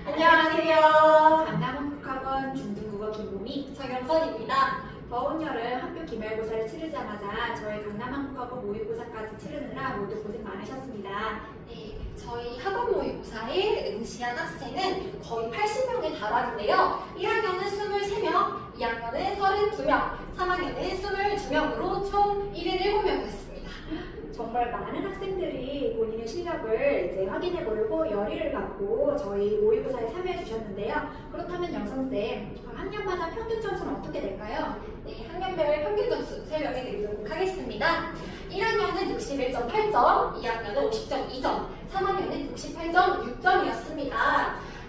안녕하세요. 강남한국학원 중등국어 김보미 정영선입니다. 더운 여름 학교 기말고사를 치르자마자 저희 강남한국학원 모의고사까지 치르느라 모두 고생 많으셨습니다. 네, 저희 학원 모의고사에 응시한 학생은 거의 80명에 달하는데요. 1학년은 23명, 2학년은 32명, 3학년은 22명으로 총 77명이었습니다. 정말 많은 학생들이 본인의 실력을 이제 확인해 보려고 열의를 갖고 저희 모의고사에 참여해 주셨는데요. 그렇다면 영선쌤, 학년마다 평균 점수는 어떻게 될까요? 네, 학년별 평균 점수 설명해 드리도록 하겠습니다. 1학년은 61.8점, 2학년은 50.2점, 3학년은 68.6점이었습니다.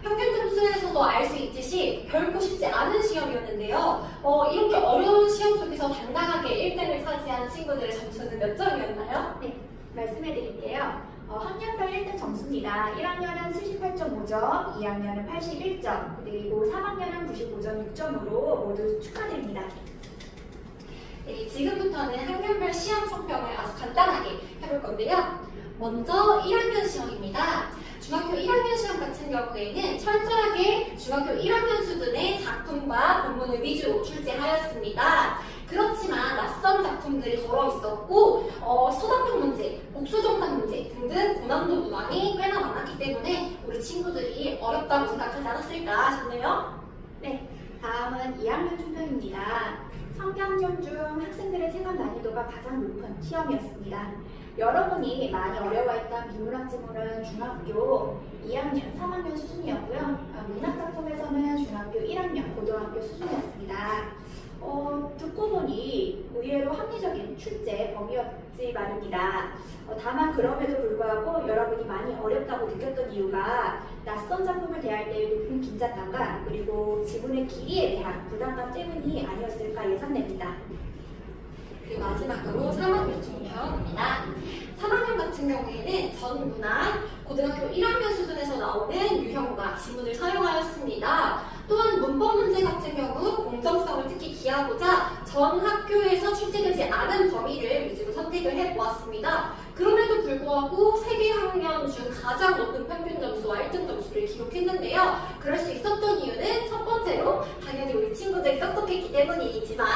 평균 점수에서도 알 수 있듯이 결코 쉽지 않은 시험이었는데요. 이렇게 어려운 시험 속에서 당당하게 1등을 차지한 친구들의 점수는 몇 점이었나요? 네, 말씀해 드릴게요. 학년별 1등 점수입니다. 1학년은 78.5점, 2학년은 81점, 그리고 3학년은 95.6점으로 모두 축하드립니다. 네, 지금부터는 학년별 시험 총평을 아주 간단하게 해볼 건데요. 먼저 1학년 시험입니다. 중학교 1학년 시험 같은 경우에는 철저하게 중학교 1학년 수준의 작품과 본문을 위주로 출제하였습니다. 그렇지만 낯선 작품들이 덜어 있었고 소답형 문제, 복수정답 문제 등등 고난도 문항이 꽤나 많았기 때문에 우리 친구들이 어렵다고 생각하지 않았을까 싶네요. 네, 다음은 2학년 총평입니다. 성경yon 중 학생들의 생각 난이도가 가장 높은 시험이었습니다. 여러분이 많이 어려워했던 비문학 지문은 중학교 2학년, 3학년 수준이었고요. 문학 작품에서는 중학교 1학년, 고등학교 수준이었습니다. 듣고 보니 의외로 합리적인 출제 범위였지 말입니다. 다만 그럼에도 불구하고 여러분이 많이 어렵다고 느꼈던 이유가 낯선 작품을 대할 때의 높은 긴장감과 그리고 지문의 길이에 대한 부담감 때문이 아니었을까 예상됩니다. 그리고 마지막으로 3학년 총평입니다. 3학년 같은 경우에는 전 문학, 고등학교 1학년 수준에서 나오는 유형과 지문을 사용하였습니다. 또한 문법 문제 같은 경우 공정성을 특히 기하고자 전 학교에서 출제되지 않은 범위를 위주로 선택을 해보았습니다. 그럼에도 불구하고 세개 학년 중 가장 높은 평균 점수와 1등 점수를 기록했는데요. 그럴 수 있었던 이유는 첫 번째로 당연히 우리 친구들이 똑똑했기 때문이지만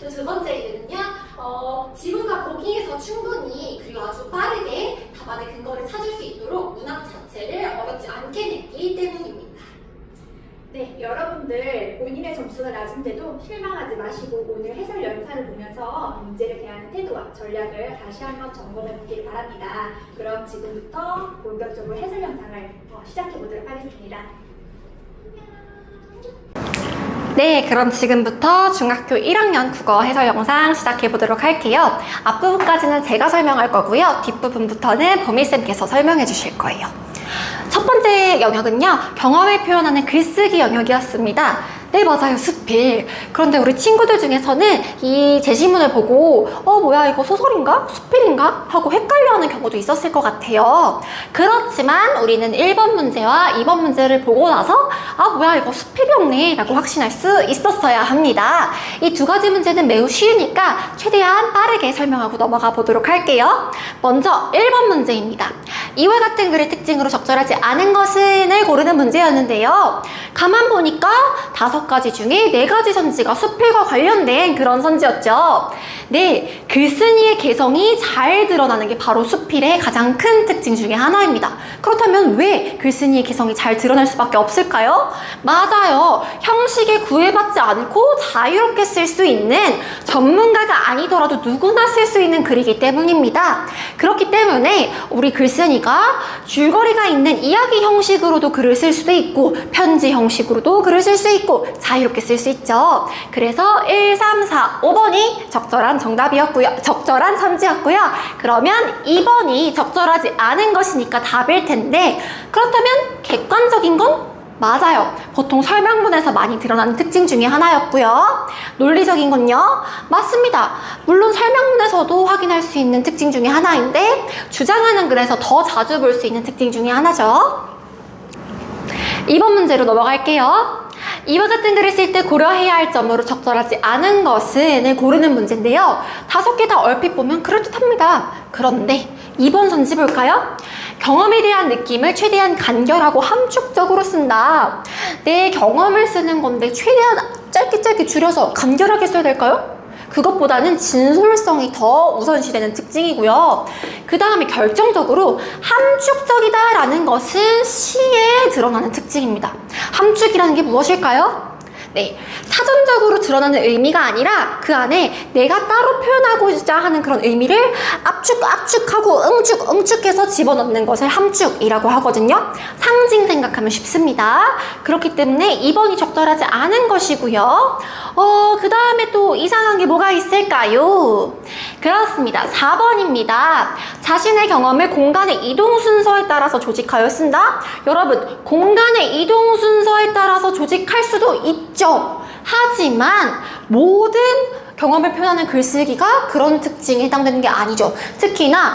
또 두 번째 이유는요. 지문과 보기에서 충분히 그리고 아주 빠르게 답안의 근거를 찾을 수 있도록 문항 자체를 어렵지 않게 냈기 때문입니다. 네, 여러분들 본인의 점수가 낮은데도 실망하지 마시고 오늘 해설 영상을 보면서 문제를 대하는 태도와 전략을 다시 한번 점검해 보길 바랍니다. 그럼 지금부터 본격적으로 해설 영상을 시작해 보도록 하겠습니다. 네, 그럼 지금부터 중학교 1학년 국어 해설 영상 시작해 보도록 할게요. 앞부분까지는 제가 설명할 거고요. 뒷부분부터는 보미쌤께서 설명해 주실 거예요. 첫 번째 영역은요, 경험을 표현하는 글쓰기 영역이었습니다. 네, 맞아요. 수필. 그런데 우리 친구들 중에서는 이 제시문을 보고 뭐야, 이거 소설인가? 수필인가? 하고 헷갈려하는 경우도 있었을 것 같아요. 그렇지만 우리는 1번 문제와 2번 문제를 보고 나서 뭐야, 이거 수필이었네 라고 확신할 수 있었어야 합니다. 이 두 가지 문제는 매우 쉬우니까 최대한 빠르게 설명하고 넘어가 보도록 할게요. 먼저 1번 문제입니다. 이와 같은 글의 특징으로 적절하지 않은 것은을 고르는 문제였는데요. 가만 보니까 5가지 중에 4가지 선지가 수필과 관련된 그런 선지였죠. 네, 글쓴이의 개성이 잘 드러나는 게 바로 수필의 가장 큰 특징 중에 하나입니다. 그렇다면 왜 글쓴이의 개성이 잘 드러날 수밖에 없을까요? 맞아요. 형식에 구애받지 않고 자유롭게 쓸 수 있는 전문가가 아니더라도 누구나 쓸 수 있는 글이기 때문입니다. 그렇기 때문에 우리 글쓴이가 줄거리가 있는 이야기 형식으로도 글을 쓸 수도 있고 편지 형식으로도 글을 쓸 수 있고 자유롭게 쓸 수 있죠. 그래서 1, 3, 4, 5번이 적절한 정답이었고요. 적절한 선지였고요. 그러면 2번이 적절하지 않은 것이니까 답일 텐데 그렇다면 객관적인 건? 맞아요. 보통 설명문에서 많이 드러나는 특징 중에 하나였고요. 논리적인 건요? 맞습니다. 물론 설명문에서도 확인할 수 있는 특징 중에 하나인데 주장하는 글에서 더 자주 볼 수 있는 특징 중에 하나죠. 2번 문제로 넘어갈게요. 이와 같은 글을 쓸 때 고려해야 할 점으로 적절하지 않은 것을 고르는 문제인데요. 5개 다 얼핏 보면 그럴듯합니다. 그런데 2번 선지 볼까요? 경험에 대한 느낌을 최대한 간결하고 함축적으로 쓴다. 내 경험을 쓰는 건데 최대한 짧게 줄여서 간결하게 써야 될까요? 그것보다는 진솔성이 더 우선시되는 특징이고요. 그 다음에 결정적으로 함축적이다라는 것은 시에 드러나는 특징입니다. 함축이라는 게 무엇일까요? 네, 사전적으로 드러나는 의미가 아니라 그 안에 내가 따로 표현하고자 하는 그런 의미를 압축하고 응축해서 집어넣는 것을 함축이라고 하거든요. 상징 생각하면 쉽습니다. 그렇기 때문에 2번이 적절하지 않은 것이고요. 그 다음에 또 이상한 게 뭐가 있을까요? 그렇습니다. 4번입니다. 자신의 경험을 공간의 이동 순서에 따라서 조직하여 쓴다? 여러분, 공간의 이동 순서에 따라서 조직할 수도 있죠. 하지만 모든 경험을 표현하는 글쓰기가 그런 특징에 해당되는 게 아니죠. 특히나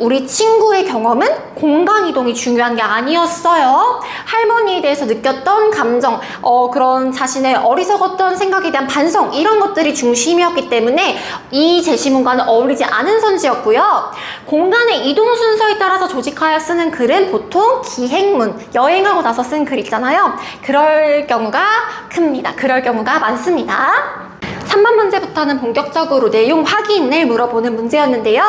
우리 친구의 경험은 공간 이동이 중요한 게 아니었어요. 할머니에 대해서 느꼈던 감정, 그런 자신의 어리석었던 생각에 대한 반성, 이런 것들이 중심이었기 때문에 이 제시문과는 어울리지 않은 선지였고요. 공간의 이동 순서에 따라서 조직하여 쓰는 글은 보통 기행문, 여행하고 나서 쓴 글 있잖아요. 그럴 경우가 큽니다. 그럴 경우가 많습니다. 3번 문제부터는 본격적으로 내용 확인을 물어보는 문제였는데요.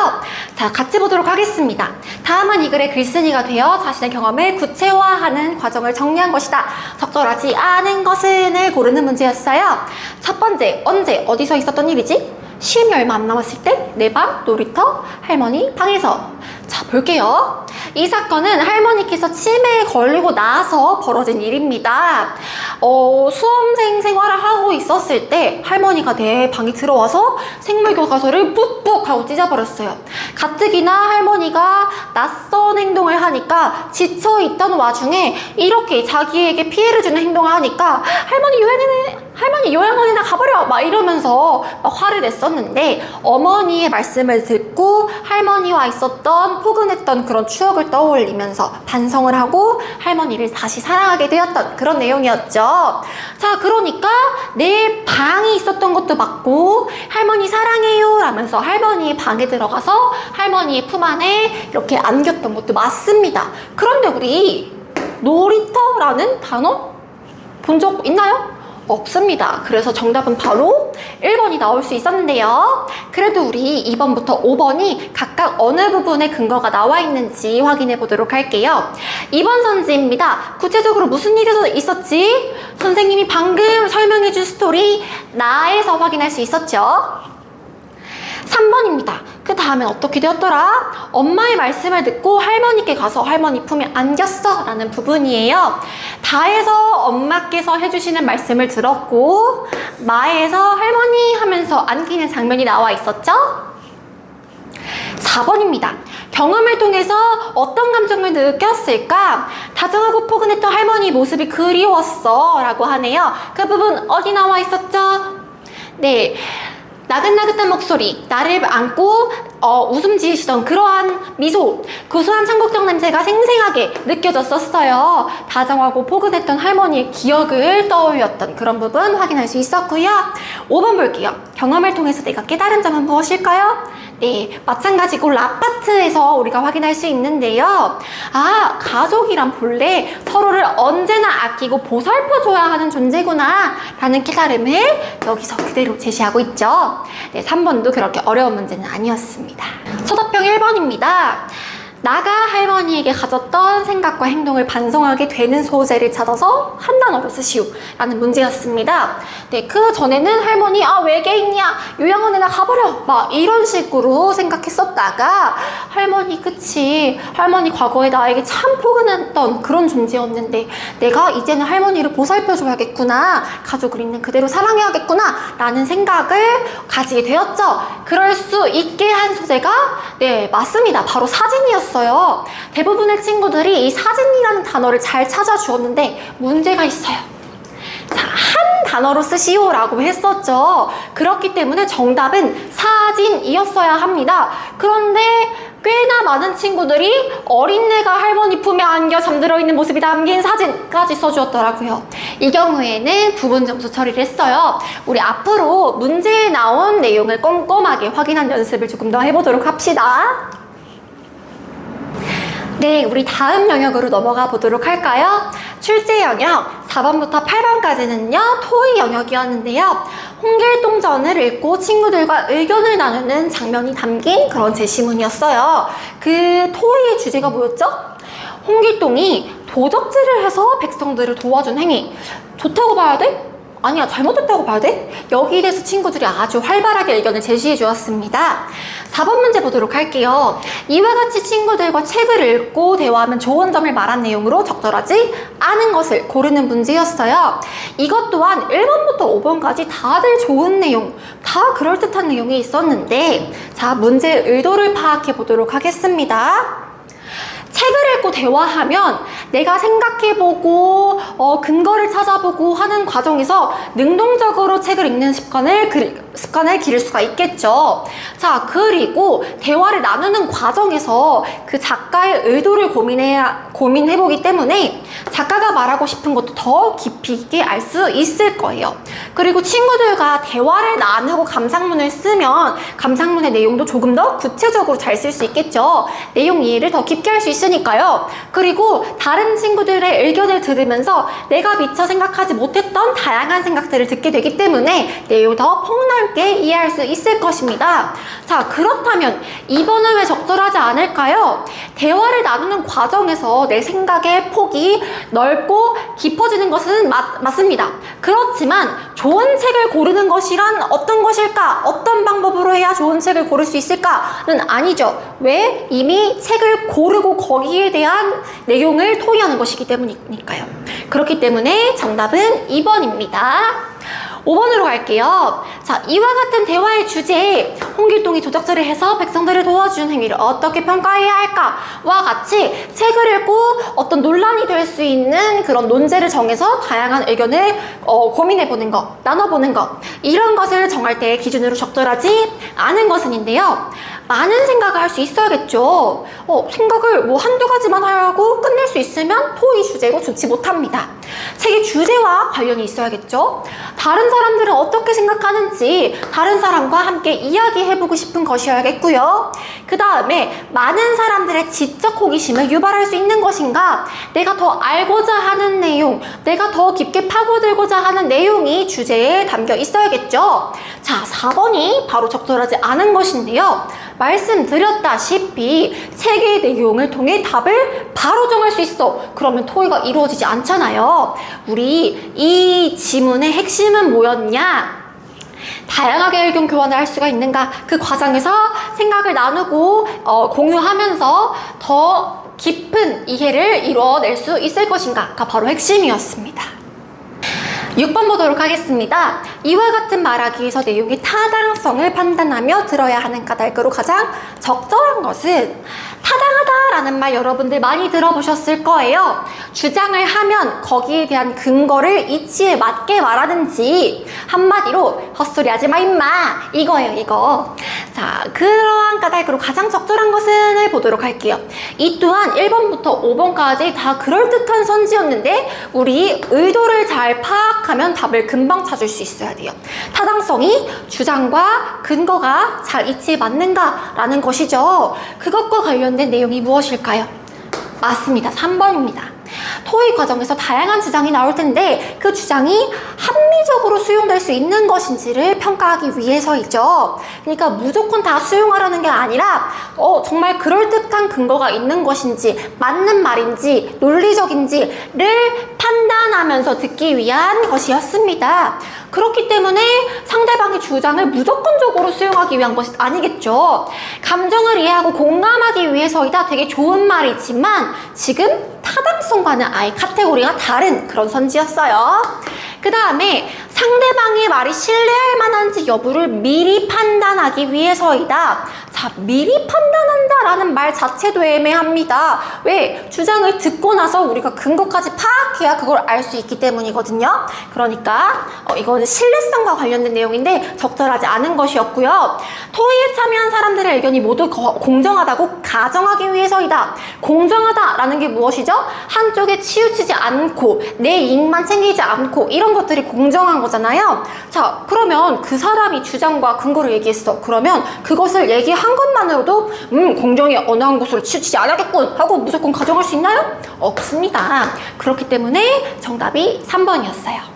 자, 같이 보도록 하겠습니다. 다음은 이 글의 글쓴이가 되어 자신의 경험을 구체화하는 과정을 정리한 것이다. 적절하지 않은 것은을 고르는 문제였어요. 첫 번째, 언제, 어디서 있었던 일이지? 시험이 얼마 안 남았을 때 내 방, 놀이터, 할머니 방에서. 자, 볼게요. 이 사건은 할머니께서 치매에 걸리고 나서 벌어진 일입니다. 수험생 생활을 하고 있었을 때 할머니가 내 방에 들어와서 생물 교과서를 뿍뿍 하고 찢어버렸어요. 가뜩이나 할머니가 낯선 행동을 하니까 지쳐있던 와중에 이렇게 자기에게 피해를 주는 행동을 하니까 할머니 요양원이나 가버려! 막 이러면서 막 화를 냈었는데, 어머니의 말씀을 듣고 할머니와 있었던 포근했던 그런 추억을 떠올리면서 반성을 하고 할머니를 다시 사랑하게 되었던 그런 내용이었죠. 자, 그러니까 내 방이 있었던 것도 맞고 할머니 사랑해요 라면서 할머니의 방에 들어가서 할머니의 품 안에 이렇게 안겼던 것도 맞습니다. 그런데 우리 놀이터라는 단어 본 적 있나요? 없습니다. 그래서 정답은 바로 1번이 나올 수 있었는데요. 그래도 우리 2번부터 5번이 각각 어느 부분에 근거가 나와 있는지 확인해 보도록 할게요. 2번 선지입니다. 구체적으로 무슨 일이 있었지? 선생님이 방금 설명해 준 스토리 나에서 확인할 수 있었죠. 3번입니다. 그 다음엔 어떻게 되었더라? 엄마의 말씀을 듣고 할머니께 가서 할머니 품에 안겼어 라는 부분이에요. 다에서 엄마께서 해주시는 말씀을 들었고, 마에서 할머니 하면서 안기는 장면이 나와 있었죠? 4번입니다. 경험을 통해서 어떤 감정을 느꼈을까? 다정하고 포근했던 할머니 모습이 그리웠어 라고 하네요. 그 부분 어디 나와 있었죠? 네, 나긋나긋한 목소리, 나를 안고 웃음 지으시던 그러한 미소, 고소한 청국장 냄새가 생생하게 느껴졌었어요. 다정하고 포근했던 할머니의 기억을 떠올렸던 그런 부분 확인할 수 있었고요. 5번 볼게요. 경험을 통해서 내가 깨달은 점은 무엇일까요? 네, 마찬가지로 아파트에서 우리가 확인할 수 있는데요. 아, 가족이란 본래 서로를 언제나 아끼고 보살펴줘야 하는 존재구나 라는 깨달음을 여기서 그대로 제시하고 있죠. 네, 3번도 그렇게 어려운 문제는 아니었습니다. 초답형 1번입니다. 나가 할머니에게 가졌던 생각과 행동을 반성하게 되는 소재를 찾아서 한 단어로 쓰시오 라는 문제였습니다. 네, 그 전에는 할머니 외계인이야, 요양원에나 가버려 막 이런 식으로 생각했었다가 할머니 그치, 할머니 과거에 나에게 참 포근했던 그런 존재였는데 내가 이제는 할머니를 보살펴줘야겠구나, 가족을 있는 그대로 사랑해야겠구나 라는 생각을 가지게 되었죠. 그럴 수 있게 한 소재가 네, 맞습니다. 바로 사진이었어요. 대부분의 친구들이 이 사진이라는 단어를 잘 찾아주었는데 문제가 있어요. 자, 한 단어로 쓰시오 라고 했었죠. 그렇기 때문에 정답은 사진이었어야 합니다. 그런데 꽤나 많은 친구들이 어린애가 할머니 품에 안겨 잠들어 있는 모습이 담긴 사진까지 써주었더라고요. 이 경우에는 부분 점수 처리를 했어요. 우리 앞으로 문제에 나온 내용을 꼼꼼하게 확인한 연습을 조금 더 해보도록 합시다. 네, 우리 다음 영역으로 넘어가 보도록 할까요? 출제 영역 4번부터 8번까지는요, 토의 영역이었는데요. 홍길동전을 읽고 친구들과 의견을 나누는 장면이 담긴 그런 제시문이었어요. 그 토의의 주제가 뭐였죠? 홍길동이 도적질을 해서 백성들을 도와준 행위. 좋다고 봐야 돼? 아니야, 잘못했다고 봐야 돼? 여기에 대해서 친구들이 아주 활발하게 의견을 제시해 주었습니다. 4번 문제 보도록 할게요. 이와 같이 친구들과 책을 읽고 대화하면 좋은 점을 말한 내용으로 적절하지 않은 것을 고르는 문제였어요. 이것 또한 1번부터 5번까지 다들 좋은 내용, 다 그럴듯한 내용이 있었는데, 자, 문제의 의도를 파악해 보도록 하겠습니다. 책을 읽고 대화하면 내가 생각해보고 근거를 찾아보고 하는 과정에서 능동적으로 책을 읽는 습관을 기를 수가 있겠죠. 자, 그리고 대화를 나누는 과정에서 그 작가의 의도를 고민해보기 때문에 작가가 말하고 싶은 것도 더 깊이 있게 알 수 있을 거예요. 그리고 친구들과 대화를 나누고 감상문을 쓰면 감상문의 내용도 조금 더 구체적으로 잘 쓸 수 있겠죠. 내용 이해를 더 깊게 할 수 있으니까요. 그리고 다른 친구들의 의견을 들으면서 내가 미처 생각하지 못했던 다양한 생각들을 듣게 되기 때문에 내용을 더 폭넓게 이해할 수 있을 것입니다. 자, 그렇다면 2번은 왜 적절하지 않을까요? 대화를 나누는 과정에서 내 생각의 폭이 넓고 깊어지는 것은 맞습니다. 그렇지만 좋은 책을 고르는 것이란 어떤 것일까? 어떤 방법으로 해야 좋은 책을 고를 수 있을까는 아니죠. 왜? 이미 책을 고르고 거기에 대한 내용을 토의하는 것이기 때문이니까요. 그렇기 때문에 정답은 2번입니다. 5번으로 갈게요. 자, 이와 같은 대화의 주제에 홍길동이 도적질을 해서 백성들을 도와준 행위를 어떻게 평가해야 할까와 같이 책을 읽고 어떤 논란이 될 수 있는 그런 논제를 정해서 다양한 의견을 고민해보는 것, 나눠보는 것, 이런 것을 정할 때 기준으로 적절하지 않은 것은인데요. 많은 생각을 할 수 있어야겠죠. 생각을 뭐 한두 가지만 하고 끝낼 수 있으면 토의 주제고 좋지 못합니다. 책의 주제와 관련이 있어야겠죠. 다른 사람들은 어떻게 생각하는지 다른 사람과 함께 이야기해보고 싶은 것이어야겠고요. 그 다음에 많은 사람들의 지적 호기심을 유발할 수 있는 것인가, 내가 더 알고자 하는 내용, 내가 더 깊게 파고들고자 하는 내용이 주제에 담겨 있어야겠죠. 자, 4번이 바로 적절하지 않은 것인데요. 말씀드렸다시피 책의 내용을 통해 답을 바로 정할 수 있어. 그러면 토의가 이루어지지 않잖아요. 우리 이 지문의 핵심은 뭐였냐? 다양하게 의견 교환을 할 수가 있는가? 그 과정에서 생각을 나누고 공유하면서 더 깊은 이해를 이루어낼 수 있을 것인가가 바로 핵심이었습니다. 6번 보도록 하겠습니다. 이와 같은 말하기에서 내용의 타당성을 판단하며 들어야 하는 까닭으로 가장 적절한 것은, 타당하다라는 말 여러분들 많이 들어보셨을 거예요. 주장을 하면 거기에 대한 근거를 이치에 맞게 말하든지, 한마디로 헛소리 하지 마 임마, 이거예요, 이거. 자, 그러한 까닭으로 가장 적절한 것은을 보도록 할게요. 이 또한 1번부터 5번까지 다 그럴듯한 선지였는데 우리 의도를 잘 파악하면 답을 금방 찾을 수 있어야 돼요. 타당성이 주장과 근거가 잘 이치에 맞는가라는 것이죠. 그것과 관련된 내용이 무엇일까요? 맞습니다. 3번입니다. 토의 과정에서 다양한 주장이 나올 텐데 그 주장이 합리적으로 수용될 수 있는 것인지를 평가하기 위해서이죠. 그러니까 무조건 다 수용하라는 게 아니라 정말 그럴듯한 근거가 있는 것인지, 맞는 말인지, 논리적인지를 판단하면서 듣기 위한 것이었습니다. 그렇기 때문에 상대방의 주장을 무조건적으로 수용하기 위한 것이 아니겠죠. 감정을 이해하고 공감하기 위해서이다. 되게 좋은 말이지만 지금 타당성과는 아예 카테고리가 다른 그런 선지였어요. 그 다음에 상대방의 말이 신뢰할 만한지 여부를 미리 판단하기 위해서이다. 자, 미리 판단한다라는 말 자체도 애매합니다. 왜? 주장을 듣고 나서 우리가 근거까지 파악해야 그걸 알 수 있기 때문이거든요. 그러니까 이거는 신뢰성과 관련된 내용인데 적절하지 않은 것이었고요. 토의에 참여한 사람들의 의견이 모두 공정하다고 가정하기 위해서이다. 공정하다라는 게 무엇이죠? 한쪽에 치우치지 않고 내 이익만 챙기지 않고 이런 것들이 공정한 거잖아요. 자, 그러면 그 사람이 주장과 근거를 얘기했어. 그러면 그것을 얘기한 것만으로도 공정이 어느 한 곳으로 치우치지 않았겠군 하고 무조건 가져갈 수 있나요? 없습니다. 그렇기 때문에 정답이 3번이었어요.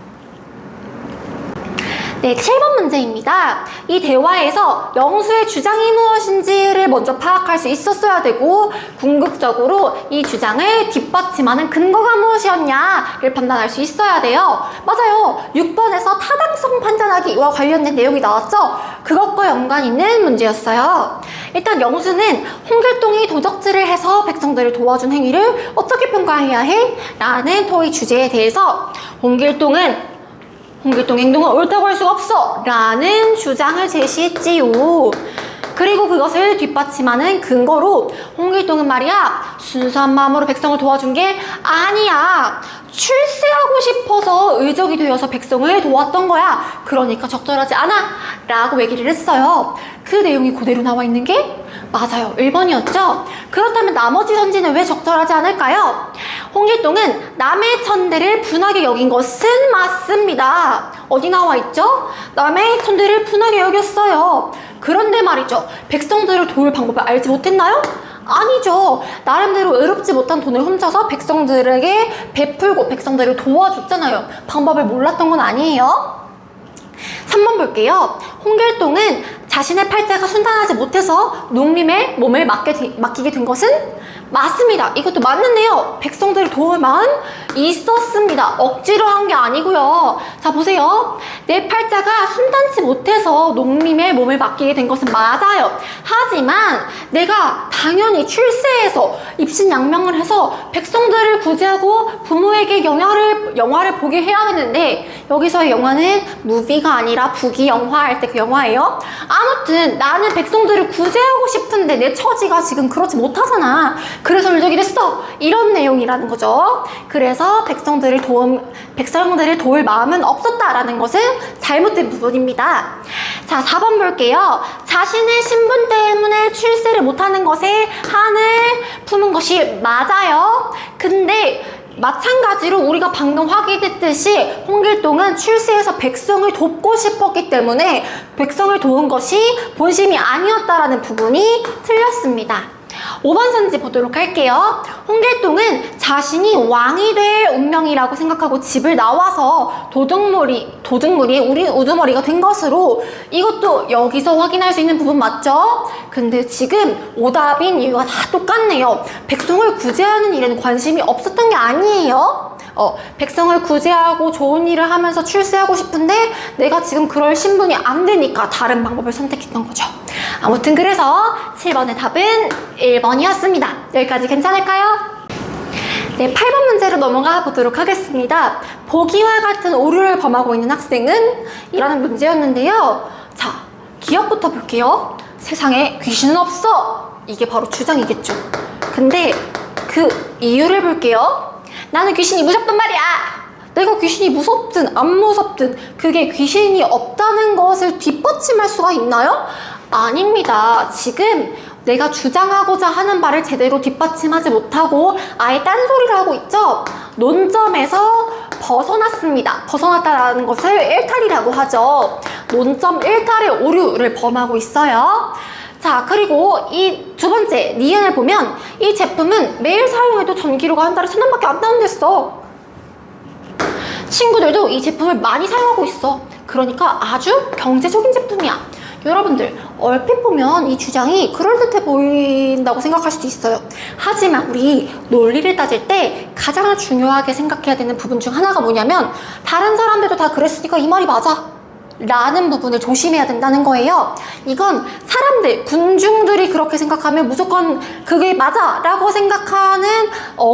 네, 7번 문제입니다. 이 대화에서 영수의 주장이 무엇인지를 먼저 파악할 수 있었어야 되고 궁극적으로 이 주장을 뒷받침하는 근거가 무엇이었냐를 판단할 수 있어야 돼요. 맞아요. 6번에서 타당성 판단하기와 관련된 내용이 나왔죠? 그것과 연관 있는 문제였어요. 일단 영수는 홍길동이 도적질을 해서 백성들을 도와준 행위를 어떻게 평가해야 해? 라는 토의 주제에 대해서 홍길동 행동은 옳다고 할 수가 없어! 라는 주장을 제시했지요. 그리고 그것을 뒷받침하는 근거로 홍길동은 말이야, 순수한 마음으로 백성을 도와준 게 아니야. 출세하고 싶어서 의적이 되어서 백성을 도왔던 거야. 그러니까 적절하지 않아. 라고 얘기를 했어요. 그 내용이 그대로 나와 있는 게 맞아요. 1번이었죠? 그렇다면 나머지 전제는 왜 적절하지 않을까요? 홍길동은 남의 천대를 분하게 여긴 것은 맞습니다. 어디 나와 있죠? 남의 천대를 분하게 여겼어요. 그런데 말이죠. 백성들을 도울 방법을 알지 못했나요? 아니죠. 나름대로 의롭지 못한 돈을 훔쳐서 백성들에게 베풀고 백성들을 도와줬잖아요. 방법을 몰랐던 건 아니에요. 3번 볼게요. 홍길동은 자신의 팔자가 순탄하지 못해서 농림의 몸을 맡기게 된 것은 맞습니다. 이것도 맞는데요. 백성들을 도울 마음 있었습니다. 억지로 한 게 아니고요. 자, 보세요. 내 팔자가 순탄치 못해서 농림의 몸을 맡기게 된 것은 맞아요. 하지만 내가 당연히 출세해서 입신양명을 해서 백성들을 구제하고 부모에게 영화를 보게 해야 되는데 여기서의 영화는 무비가 아니라 부귀영화 할 때 그 영화예요. 아무튼 나는 백성들을 구제하고 싶은데 내 처지가 지금 그렇지 못하잖아. 그래서 의적이 됐어. 이런 내용이라는 거죠. 그래서 백성들을 도울 마음은 없었다라는 것은 잘못된 부분입니다. 자, 4번 볼게요. 자신의 신분 때문에 출세를 못하는 것에 한을 품은 것이 맞아요. 근데 마찬가지로 우리가 방금 확인했듯이 홍길동은 출세해서 백성을 돕고 싶었기 때문에 백성을 도운 것이 본심이 아니었다라는 부분이 틀렸습니다. 5번 선지 보도록 할게요. 홍길동은 자신이 왕이 될 운명이라고 생각하고 집을 나와서 도둑물이 우리 우두머리가 된 것으로 이것도 여기서 확인할 수 있는 부분 맞죠? 근데 지금 오답인 이유가 다 똑같네요. 백성을 구제하는 일에는 관심이 없었던 게 아니에요. 백성을 구제하고 좋은 일을 하면서 출세하고 싶은데 내가 지금 그럴 신분이 안 되니까 다른 방법을 선택했던 거죠. 아무튼 그래서 7번의 답은 1번이었습니다. 여기까지 괜찮을까요? 네, 8번 문제로 넘어가 보도록 하겠습니다. 보기와 같은 오류를 범하고 있는 학생은? 이라는 문제였는데요. 자, 기억부터 볼게요. 세상에 귀신은 없어! 이게 바로 주장이겠죠. 근데 그 이유를 볼게요. 나는 귀신이 무섭단 말이야. 내가 귀신이 무섭든 안 무섭든 그게 귀신이 없다는 것을 뒷받침할 수가 있나요? 아닙니다. 지금 내가 주장하고자 하는 바를 제대로 뒷받침하지 못하고 아예 딴소리를 하고 있죠? 논점에서 벗어났습니다. 벗어났다는 것을 일탈이라고 하죠. 논점 일탈의 오류를 범하고 있어요. 자, 그리고 이 두 번째 니은을 보면 이 제품은 매일 사용해도 전기료가 한 달에 1,000원밖에 안 나온댔어. 친구들도 이 제품을 많이 사용하고 있어. 그러니까 아주 경제적인 제품이야. 여러분들 얼핏 보면 이 주장이 그럴듯해 보인다고 생각할 수도 있어요. 하지만 우리 논리를 따질 때 가장 중요하게 생각해야 되는 부분 중 하나가 뭐냐면 다른 사람들도 다 그랬으니까 이 말이 맞아 라는 부분을 조심해야 된다는 거예요. 이건 사람들, 군중들이 그렇게 생각하면 무조건 그게 맞아 라고 생각하는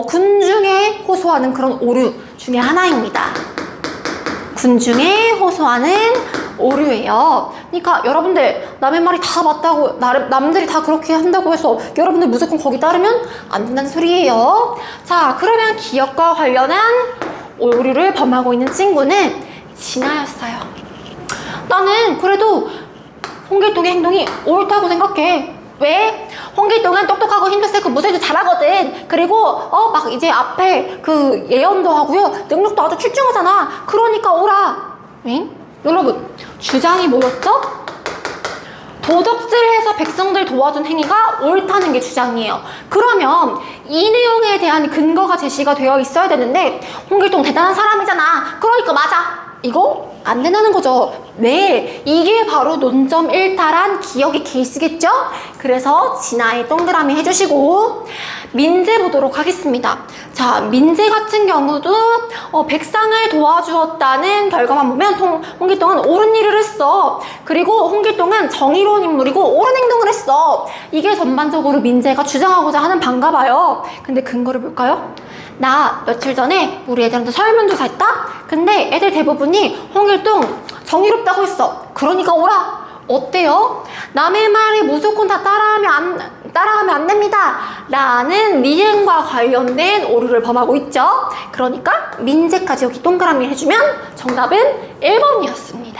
군중에 호소하는 그런 오류 중에 하나입니다. 군중에 호소하는 오류예요. 그러니까 여러분들 남의 말이 다 맞다고 남들이 다 그렇게 한다고 해서 여러분들 무조건 거기 따르면 안 된다는 소리예요. 자, 그러면 기억과 관련한 오류를 범하고 있는 친구는 진아였어요. 나는 그래도 홍길동의 행동이 옳다고 생각해. 왜? 홍길동은 똑똑하고 힘도 세고 무술도 잘하거든. 그리고 막 이제 앞에 그 예언도 하고요. 능력도 아주 출중하잖아. 그러니까 오라. 응? 여러분, 주장이 뭐였죠? 도덕질해서 백성들 도와준 행위가 옳다는 게 주장이에요. 그러면 이 내용에 대한 근거가 제시가 되어 있어야 되는데 홍길동 대단한 사람이잖아. 그러니까 맞아. 이거 안 된다는 거죠. 네, 이게 바로 논점 일탈한 기억의 케이스겠죠? 그래서 진화에 동그라미 해주시고 민재 보도록 하겠습니다. 자, 민재 같은 경우도 백상을 도와주었다는 결과만 보면 홍길동은 옳은 일을 했어. 그리고 홍길동은 정의로운 인물이고 옳은 행동을 했어. 이게 전반적으로 민재가 주장하고자 하는 바인가 봐요. 근데 근거를 볼까요? 나 며칠 전에 우리 애들한테 설문조사 했다? 근데 애들 대부분이 홍길동 정의롭다고 했어. 그러니까 오라. 어때요? 남의 말에 무조건 다 따라하면 안 됩니다. 라는 리행과 관련된 오류를 범하고 있죠. 그러니까 민재까지 여기 동그라미 해주면 정답은 1번이었습니다.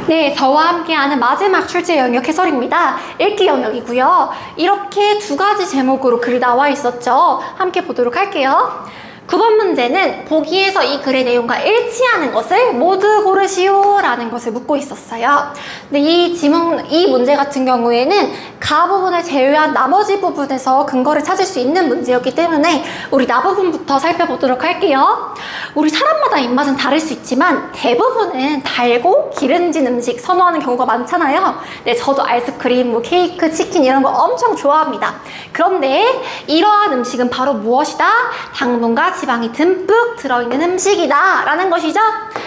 네, 저와 함께하는 마지막 출제 영역 해설입니다. 읽기 영역이고요. 이렇게 두 가지 제목으로 글이 나와 있었죠. 함께 보도록 할게요. 9번 문제는 보기에서 이 글의 내용과 일치하는 것을 모두 고르시오 라는 것을 묻고 있었어요. 근데 이 문제 같은 경우에는 가 부분을 제외한 나머지 부분에서 근거를 찾을 수 있는 문제였기 때문에 우리 나 부분부터 살펴보도록 할게요. 우리 사람마다 입맛은 다를 수 있지만 대부분은 달고 기름진 음식 선호하는 경우가 많잖아요. 네, 저도 아이스크림, 뭐 케이크, 치킨 이런 거 엄청 좋아합니다. 그런데 이러한 음식은 바로 무엇이다? 당분과 지방이 듬뿍 들어있는 음식이다 라는 것이죠.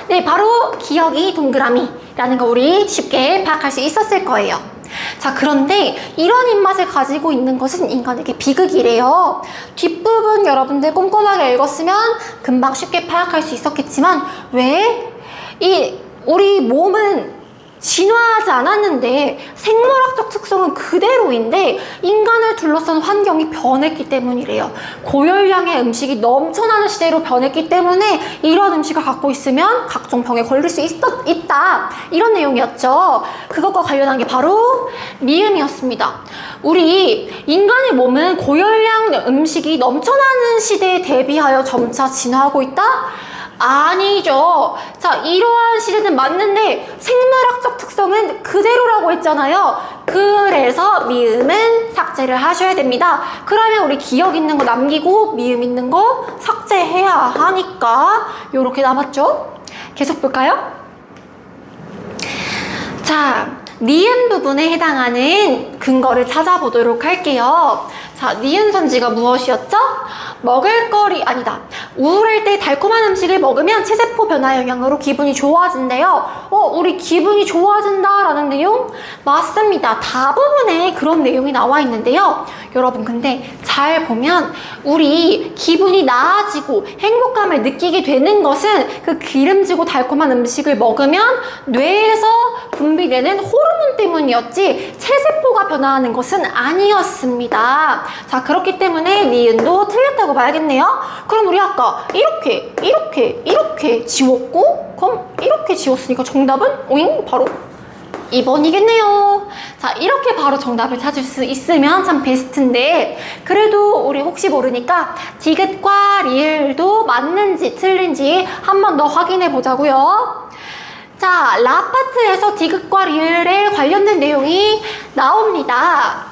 네, 바로 기억이 동그라미 라는 거 우리 쉽게 파악할 수 있었을 거예요. 자, 그런데 이런 입맛을 가지고 있는 것은 인간에게 비극이래요. 뒷부분 여러분들 꼼꼼하게 읽었으면 금방 쉽게 파악할 수 있었겠지만 왜? 우리 몸은 진화하지 않았는데 생물학적 특성은 그대로인데 인간을 둘러싼 환경이 변했기 때문이래요. 고열량의 음식이 넘쳐나는 시대로 변했기 때문에 이런 음식을 갖고 있으면 각종 병에 걸릴 수 있다. 이런 내용이었죠. 그것과 관련한 게 바로 미음이었습니다. 우리 인간의 몸은 고열량 음식이 넘쳐나는 시대에 대비하여 점차 진화하고 있다? 아니죠. 자, 이러한 시대는 맞는데 생물학적 특성은 그대로라고 했잖아요. 그래서 미음은 삭제를 하셔야 됩니다. 그러면 우리 기억 있는 거 남기고 미음 있는 거 삭제해야 하니까 요렇게 남았죠. 계속 볼까요? 자, 니은 부분에 해당하는 근거를 찾아보도록 할게요. 자, 니은 선지가 무엇이었죠? 먹을거리, 아니다. 우울할 때 달콤한 음식을 먹으면 체세포 변화 영향으로 기분이 좋아진대요. 우리 기분이 좋아진다라는 내용? 맞습니다. 다부분에 그런 내용이 나와 있는데요. 여러분, 근데 잘 보면 우리 기분이 나아지고 행복감을 느끼게 되는 것은 그 기름지고 달콤한 음식을 먹으면 뇌에서 분비되는 호르몬 때문이었지 체세포가 변화하는 것은 아니었습니다. 자, 그렇기 때문에 니은도 틀렸다고 봐야겠네요. 그럼 우리 아까 이렇게 지웠고 그럼 이렇게 지웠으니까 정답은 오잉 바로 2번이겠네요. 자, 이렇게 바로 정답을 찾을 수 있으면 참 베스트인데 그래도 우리 혹시 모르니까 디귿과 리을도 맞는지 틀린지 한 번 더 확인해 보자고요. 자, 라 파트에서 디귿과 리을에 관련된 내용이 나옵니다.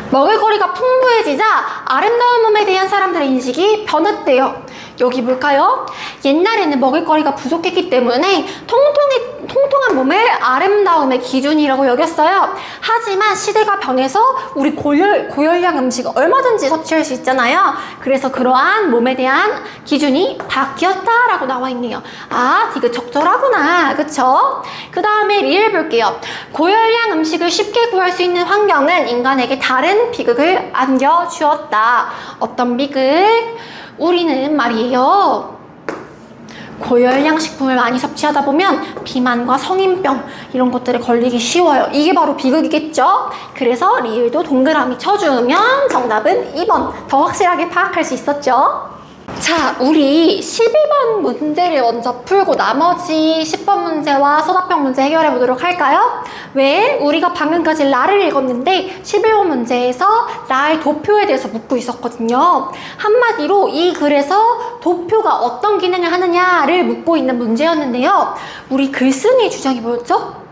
먹을거리가 풍부해지자 아름다운 몸에 대한 사람들의 인식이 변했대요. 여기 볼까요? 옛날에는 먹을거리가 부족했기 때문에 통통한 몸을 아름다움의 기준이라고 여겼어요. 하지만 시대가 변해서 우리 고열량 음식을 얼마든지 섭취할 수 있잖아요. 그래서 그러한 몸에 대한 기준이 바뀌었다라고 나와 있네요. 아, 디귿 적절하구나. 그쵸? 그 다음에 리을 볼게요. 고열량 음식을 쉽게 구할 수 있는 환경은 인간에게 다른 비극을 안겨주었다. 어떤 비극? 우리는 말이에요. 고열량 식품을 많이 섭취하다 보면 비만과 성인병 이런 것들에 걸리기 쉬워요. 이게 바로 비극이겠죠? 그래서 리을도 동그라미 쳐주면 정답은 2번. 더 확실하게 파악할 수 있었죠? 자, 우리 12번 문제를 먼저 풀고 나머지 10번 문제와 소답형 문제 해결해 보도록 할까요? 왜? 우리가 방금까지 라를 읽었는데 11번 문제에서 라의 도표에 대해서 묻고 있었거든요. 한마디로 이 글에서 도표가 어떤 기능을 하느냐를 묻고 있는 문제였는데요. 우리 글쓴이의 주장이 뭐였죠?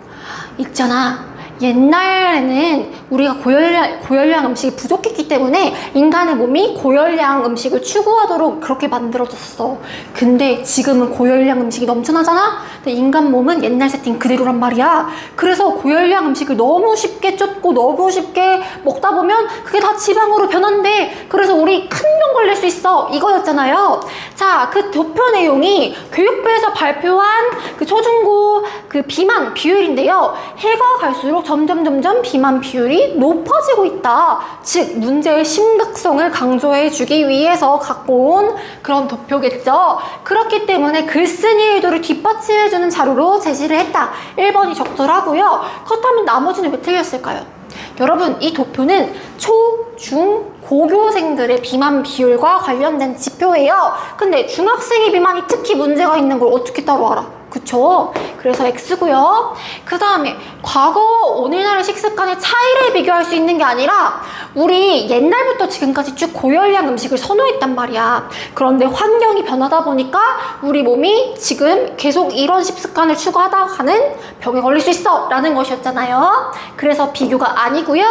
있잖아. 옛날에는 우리가 고열량 음식이 부족했기 때문에 인간의 몸이 고열량 음식을 추구하도록 그렇게 만들어졌어. 근데 지금은 고열량 음식이 넘쳐나잖아? 근데 인간 몸은 옛날 세팅 그대로란 말이야. 그래서 고열량 음식을 너무 쉽게 쫓고 너무 쉽게 먹다 보면 그게 다 지방으로 변한대. 그래서 우리 큰 병 걸릴 수 있어. 이거였잖아요. 자, 그 도표 내용이 교육부에서 발표한 그 초중고 그 비만 비율인데요. 해가 갈수록 점점 비만 비율이 높아지고 있다. 즉 문제의 심각성을 강조해주기 위해서 갖고 온 그런 도표겠죠. 그렇기 때문에 글쓴이의 의도를 뒷받침해주는 자료로 제시를 했다. 1번이 적절하고요. 그렇다면 나머지는 왜 틀렸을까요? 여러분, 이 도표는 초, 중, 고교생들의 비만 비율과 관련된 지표예요. 근데 중학생의 비만이 특히 문제가 있는 걸 어떻게 따로 알아? 그쵸? 그래서 X고요. 그 다음에 과거와 오늘날의 식습관의 차이를 비교할 수 있는 게 아니라 우리 옛날부터 지금까지 쭉 고열량 음식을 선호했단 말이야. 그런데 환경이 변하다 보니까 우리 몸이 지금 계속 이런 식습관을 추구하다가는 병에 걸릴 수 있어 라는 것이었잖아요. 그래서 비교가 아니고요.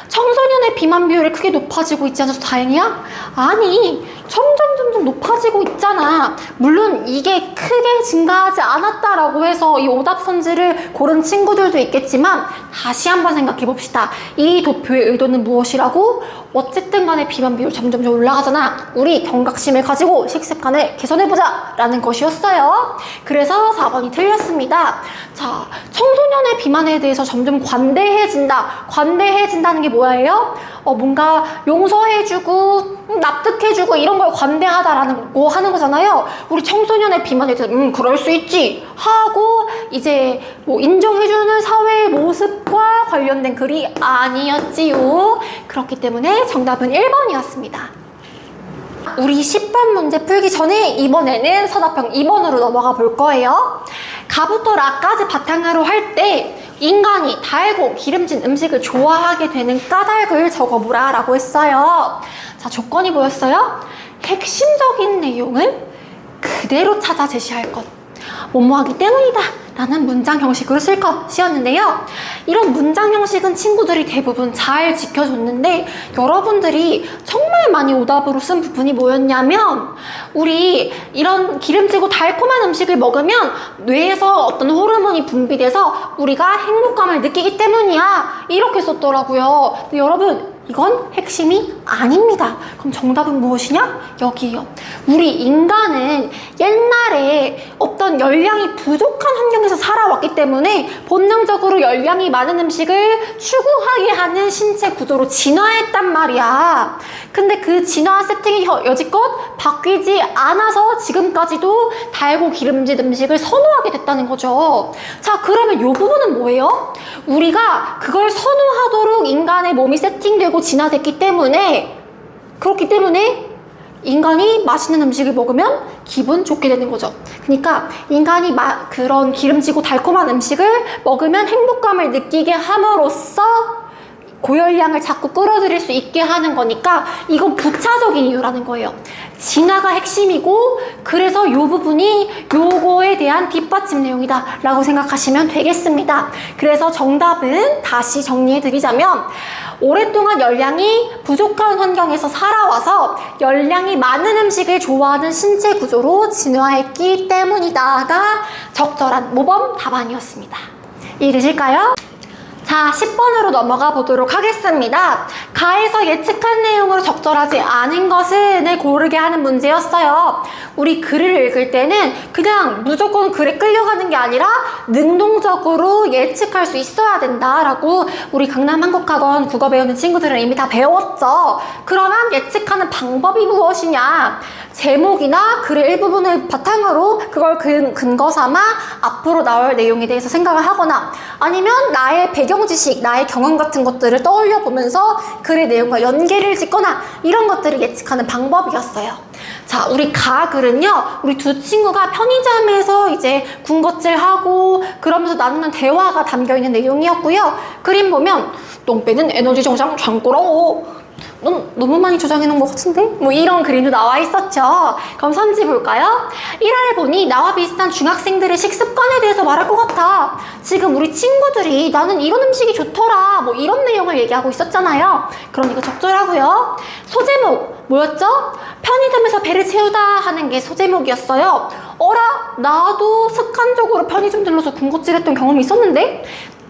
청소년의 비만 비율이 크게 높아지고 있지 않아서 다행이야? 아니, 점점 높아지고 있잖아. 물론 이게 크게 증가하지 않았다라고 해서 이 오답선지를 고른 친구들도 있겠지만 다시 한번 생각해 봅시다. 이 도표의 의도는 무엇이라고? 어쨌든 간에 비만 비율 점점 올라가잖아. 우리 경각심을 가지고 식습관을 개선해보자 라는 것이었어요. 그래서 4번이 틀렸습니다. 자, 청소년의 비만에 대해서 점점 관대해진다는 게 뭐예요? 뭔가 용서해주고 납득해주고 이런 걸 관대하다라는 거 하는 거잖아요. 우리 청소년의 비만에 대해서 그럴 수 있지 하고 이제 뭐 인정해주는 사회의 모습과 관련된 글이 아니었지요. 그렇기 때문에 정답은 1번이었습니다. 우리 10번 문제 풀기 전에 이번에는 서답형 2번으로 넘어가 볼 거예요. 가부터 라까지 바탕으로 할 때 인간이 달고 기름진 음식을 좋아하게 되는 까닭을 적어보라 라고 했어요. 자, 조건이 뭐였어요? 핵심적인 내용을 그대로 찾아 제시할 것. 뭐뭐하기 때문이다 라는 문장 형식으로 쓸 것이었는데요. 이런 문장 형식은 친구들이 대부분 잘 지켜줬는데 여러분들이 정말 많이 오답으로 쓴 부분이 뭐였냐면 우리 이런 기름지고 달콤한 음식을 먹으면 뇌에서 어떤 호르몬이 분비돼서 우리가 행복감을 느끼기 때문이야 이렇게 썼더라고요. 근데 여러분, 이건 핵심이 아닙니다. 그럼 정답은 무엇이냐? 여기요. 우리 인간은 옛날에 어떤 열량이 부족한 환경에서 살아왔기 때문에 본능적으로 열량이 많은 음식을 추구하게 하는 신체 구조로 진화했단 말이야. 근데 그 진화 세팅이 여지껏 바뀌지 않아서 지금까지도 달고 기름진 음식을 선호하게 됐다는 거죠. 자, 그러면 이 부분은 뭐예요? 우리가 그걸 선호하도록 인간의 몸이 세팅되고 진화됐기 때문에 그렇기 때문에 인간이 맛있는 음식을 먹으면 기분 좋게 되는 거죠. 그러니까 인간이 그런 기름지고 달콤한 음식을 먹으면 행복감을 느끼게 함으로써 고열량을 자꾸 끌어들일 수 있게 하는 거니까 이건 부차적인 이유라는 거예요. 진화가 핵심이고 그래서 이 부분이 요거에 대한 뒷받침 내용이다 라고 생각하시면 되겠습니다. 그래서 정답은 다시 정리해드리자면 오랫동안 열량이 부족한 환경에서 살아와서 열량이 많은 음식을 좋아하는 신체 구조로 진화했기 때문이다가 적절한 모범 답안이었습니다. 이해되실까요? 자, 10번으로 넘어가 보도록 하겠습니다. 가에서 예측한 내용으로 적절하지 않은 것을 고르게 하는 문제였어요. 우리 글을 읽을 때는 그냥 무조건 글에 끌려가는 게 아니라 능동적으로 예측할 수 있어야 된다라고 우리 강남한국학원 국어 배우는 친구들은 이미 다 배웠죠. 그러면 예측하는 방법이 무엇이냐? 제목이나 글의 일부분을 바탕으로 그걸 근거 삼아 앞으로 나올 내용에 대해서 생각을 하거나 아니면 나의 배경 지식, 나의 경험 같은 것들을 떠올려 보면서 글의 내용과 연계를 짓거나 이런 것들을 예측하는 방법이었어요. 자, 우리 가글은요, 우리 두 친구가 편의점에서 이제 군것질하고 그러면서 나누는 대화가 담겨있는 내용이었고요. 그림 보면 똥 빼는 에너지 정장 장꾸러워 넌 너무 많이 조정해 놓은 것 같은데? 뭐 이런 그림도 나와 있었죠. 그럼 선지 볼까요? 1화를 보니 나와 비슷한 중학생들의 식습관에 대해서 말할 것 같아. 지금 우리 친구들이 나는 이런 음식이 좋더라. 뭐 이런 내용을 얘기하고 있었잖아요. 그러니까 적절하고요. 소제목 뭐였죠? 편의점에서 배를 채우다 하는 게 소제목이었어요. 어라? 나도 습관적으로 편의점 들러서 군것질했던 경험이 있었는데?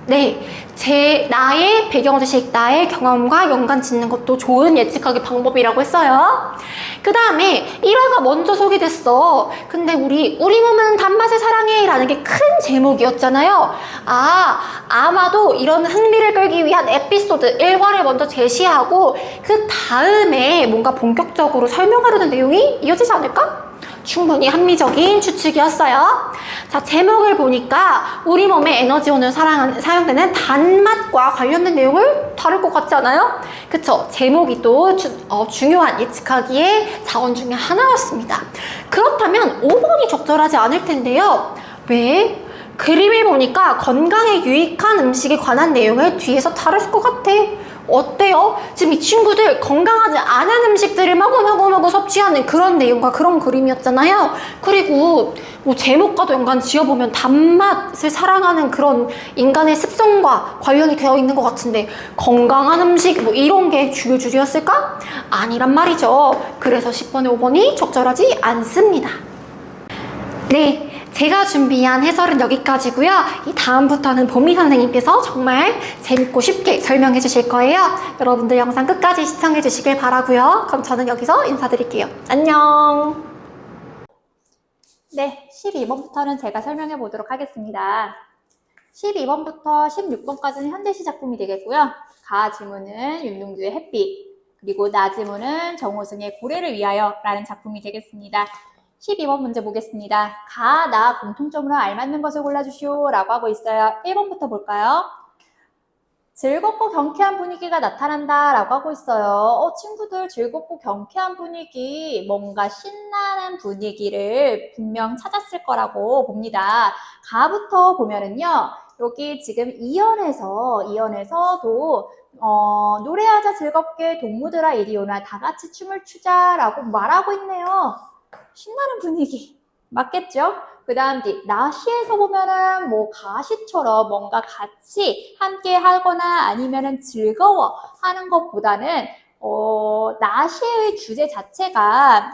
네, 나의 배경지식, 나의 경험과 연관 짓는 것도 좋은 예측하기 방법이라고 했어요. 그 다음에 1화가 먼저 소개됐어. 근데 우리 몸은 단맛을 사랑해 라는 게 큰 제목이었잖아요. 아마도 이런 흥미를 끌기 위한 에피소드 1화를 먼저 제시하고 그 다음에 뭔가 본격적으로 설명하려는 내용이 이어지지 않을까? 충분히 합리적인 추측이었어요. 자, 제목을 보니까 우리 몸의 에너지원으로 사용되는 단맛과 관련된 내용을 다룰 것 같지 않아요? 그쵸? 제목이 또 중요한 예측하기의 자원 중에 하나였습니다. 그렇다면 5번이 적절하지 않을 텐데요. 왜? 그림을 보니까 건강에 유익한 음식에 관한 내용을 뒤에서 다룰 것 같아. 어때요? 지금 이 친구들 건강하지 않은 음식들을 마구마구 섭취하는 그런 내용과 그런 그림이었잖아요. 그리고 뭐 제목과도 연관 지어보면 단맛을 사랑하는 그런 인간의 습성과 관련이 되어 있는 것 같은데 건강한 음식 뭐 이런 게 주요줄이었을까? 아니란 말이죠. 그래서 10번에 5번이 적절하지 않습니다. 네. 제가 준비한 해설은 여기까지고요. 이 다음부터는 보미 선생님께서 정말 재밌고 쉽게 설명해 주실 거예요. 여러분들 영상 끝까지 시청해 주시길 바라고요. 그럼 저는 여기서 인사드릴게요. 안녕. 네, 12번부터는 제가 설명해 보도록 하겠습니다. 12번부터 16번까지는 현대시 작품이 되겠고요. 가 지문은 윤동주의 햇빛, 그리고 나 지문은 정호승의 고래를 위하여 라는 작품이 되겠습니다. 12번 문제 보겠습니다. 가, 나 공통점으로 알맞는 것을 골라주시오 라고 하고 있어요. 1번부터 볼까요? 즐겁고 경쾌한 분위기가 나타난다 라고 하고 있어요. 친구들 즐겁고 경쾌한 분위기, 뭔가 신나는 분위기를 분명 찾았을 거라고 봅니다. 가부터 보면은요. 여기 지금 이연에서도 노래하자 즐겁게 동무들아 이리 오나 다 같이 춤을 추자 라고 말하고 있네요. 신나는 분위기 맞겠죠? 그 다음 뒤 나시에서 보면은 뭐 가시처럼 뭔가 같이 함께 하거나 아니면은 즐거워 하는 것보다는 나시의 주제 자체가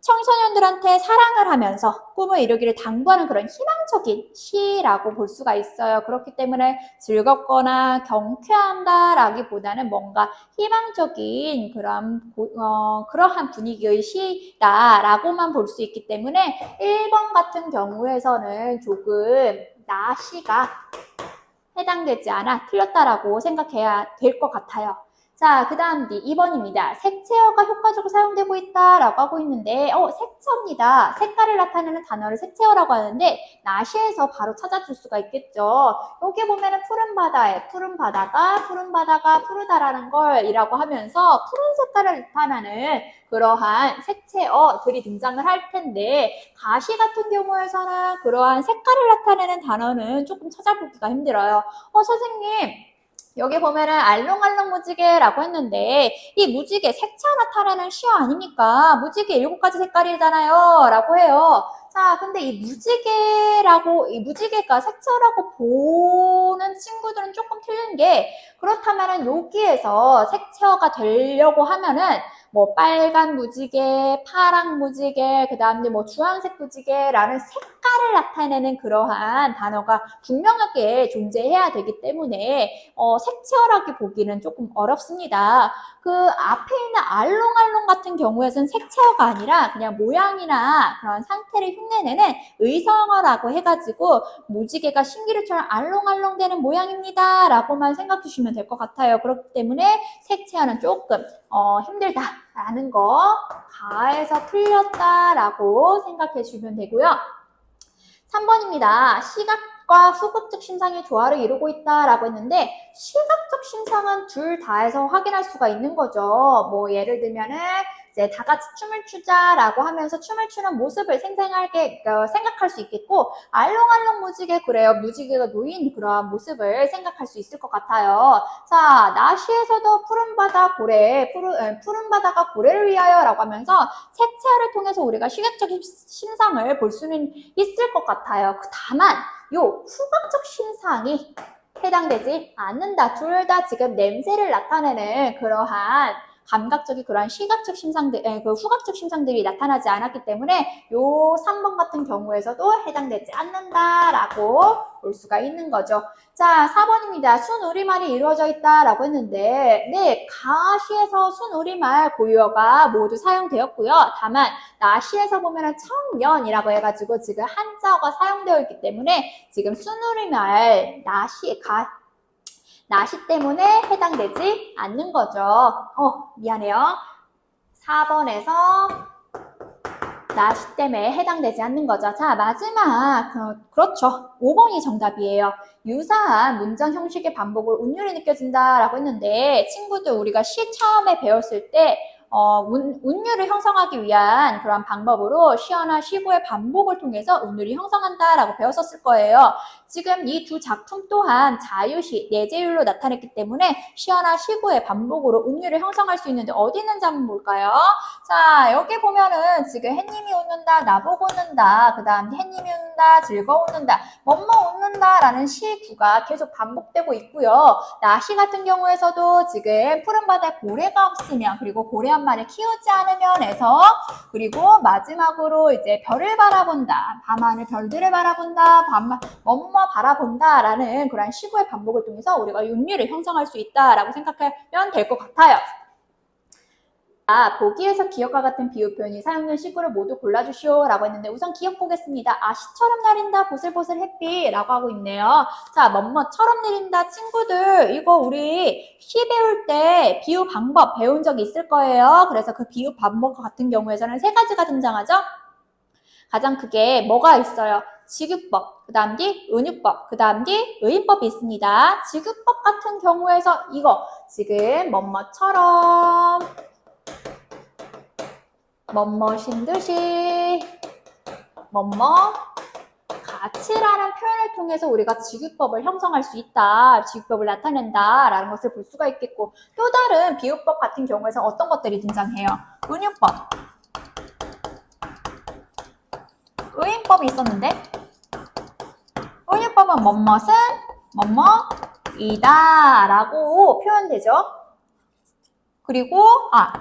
청소년들한테 사랑을 하면서 꿈을 이루기를 당부하는 그런 희망적인 시라고 볼 수가 있어요. 그렇기 때문에 즐겁거나 경쾌한다라기보다는 뭔가 희망적인 그러한 분위기의 시다라고만 볼 수 있기 때문에 1번 같은 경우에서는 조금 나시가 해당되지 않아 틀렸다라고 생각해야 될 것 같아요. 자, 그 다음 뒤 2번입니다. 색채어가 효과적으로 사용되고 있다라고 하고 있는데 색채어입니다. 색깔을 나타내는 단어를 색채어라고 하는데 나시에서 바로 찾아줄 수가 있겠죠. 여기 보면은 푸른 바다에 푸른 바다가 푸르다라는 걸 이라고 하면서 푸른 색깔을 나타내는 그러한 색채어들이 등장을 할 텐데 가시 같은 경우에서는 그러한 색깔을 나타내는 단어는 조금 찾아보기가 힘들어요. 선생님 여기 보면은 알롱알롱 무지개라고 했는데 이 무지개 색채 나타내는 시어 아닙니까? 무지개 7가지 색깔이잖아요 라고 해요. 자, 근데 이 무지개가 색채라고 보는 친구들은 조금 틀린 게 그렇다면은 여기에서 색채어가 되려고 하면은 뭐 빨간 무지개, 파랑 무지개, 그 다음에 뭐 주황색 무지개라는 색깔을 나타내는 그러한 단어가 분명하게 존재해야 되기 때문에 색채어라고 보기는 조금 어렵습니다. 그 앞에 있는 알롱알롱 같은 경우에는 색채어가 아니라 그냥 모양이나 그런 상태를 흉내내는 의성어라고 해가지고 무지개가 신기루처럼 알롱알롱 되는 모양입니다 라고만 생각해 주시면 될 것 같아요. 그렇기 때문에 색채어는 조금 힘들다라는 거 가에서 틀렸다라고 생각해 주시면 되고요. 3번입니다. 시각과 후각적 신상이 조화를 이루고 있다라고 했는데 시각적 신상은 둘 다에서 확인할 수가 있는 거죠. 뭐 예를 들면은 이제 다 같이 춤을 추자라고 하면서 춤을 추는 모습을 생각할 수 있겠고, 알롱알롱 무지개, 그래요. 무지개가 놓인 그런 모습을 생각할 수 있을 것 같아요. 자, 나시에서도 푸른 바다가 고래를 위하여 라고 하면서 색채를 통해서 우리가 시각적인 신상을 볼 수는 있을 것 같아요. 다만 요 후각적 신상이 해당되지 않는다. 둘 다 지금 냄새를 나타내는 그러한 감각적인 그러한 시각적 신상들, 그 후각적 신상들이 나타나지 않았기 때문에 요 3번 같은 경우에서도 해당되지 않는다라고 볼 수가 있는 거죠. 자, 4번입니다. 순우리말이 이루어져 있다라고 했는데, 네, 가시에서 순우리말 고유어가 모두 사용되었고요. 다만 나시에서 보면은 청년이라고 해가지고 지금 한자어가 사용되어 있기 때문에 지금 순우리말 나시 때문에 해당되지 않는 거죠. 미안해요. 4번에서 나시 때문에 해당되지 않는 거죠. 자, 마지막. 그렇죠. 5번이 정답이에요. 유사한 문장 형식의 반복을 운율이 느껴진다라고 했는데, 친구들 우리가 시 처음에 배웠을 때 운율을 형성하기 위한 그런 방법으로 시어나 시구의 반복을 통해서 운율이 형성한다라고 배웠었을 거예요. 지금 이 두 작품 또한 자유시, 내재율로 나타냈기 때문에 시어나 시구의 반복으로 운율을 형성할 수 있는데 어디 있는지 한번 볼까요? 자, 여기 보면은 지금 햇님이 웃는다, 나보고 웃는다, 그 다음 햇님이 웃는다, 즐거워 웃는다, 뭐뭐 웃는다 라는 시구가 계속 반복되고 있고요. 나시 같은 경우에서도 지금 푸른 바다에 고래가 없으면, 그리고 고래 한 마리 키우지 않으면 해서, 그리고 마지막으로 이제 별을 바라본다, 밤하늘 별들을 바라본다, 뭐뭐 바라본다 라는 그런 시구의 반복을 통해서 우리가 윤리를 형성할 수 있다라고 생각하면 될 것 같아요. 보기에서 기억과 같은 비유 표현이 사용된 시구를 모두 골라주시오 라고 했는데, 우선 기억 보겠습니다. 시처럼 내린다, 보슬보슬 햇빛 라고 하고 있네요. 자, 뭐뭐처럼 내린다. 친구들, 이거 우리 시 배울 때 비유 방법 배운 적이 있을 거예요. 그래서 그 비유 방법 같은 경우에서는 3가지가 등장하죠. 가장 크게 뭐가 있어요? 지규법, 그 다음 뒤 은유법, 그 다음 뒤 의인법이 있습니다. 지규법 같은 경우에서 이거 지금 뭐뭐처럼, 뭐뭐신 듯이, 뭐뭐 같이라는 표현을 통해서 우리가 지규법을 형성할 수 있다, 지규법을 나타낸다 라는 것을 볼 수가 있겠고, 또 다른 비유법 같은 경우에서 어떤 것들이 등장해요? 은유법, 의인법이 있었는데, 은유법은 뭐뭇은 뭐뭐이다 라고 표현되죠. 그리고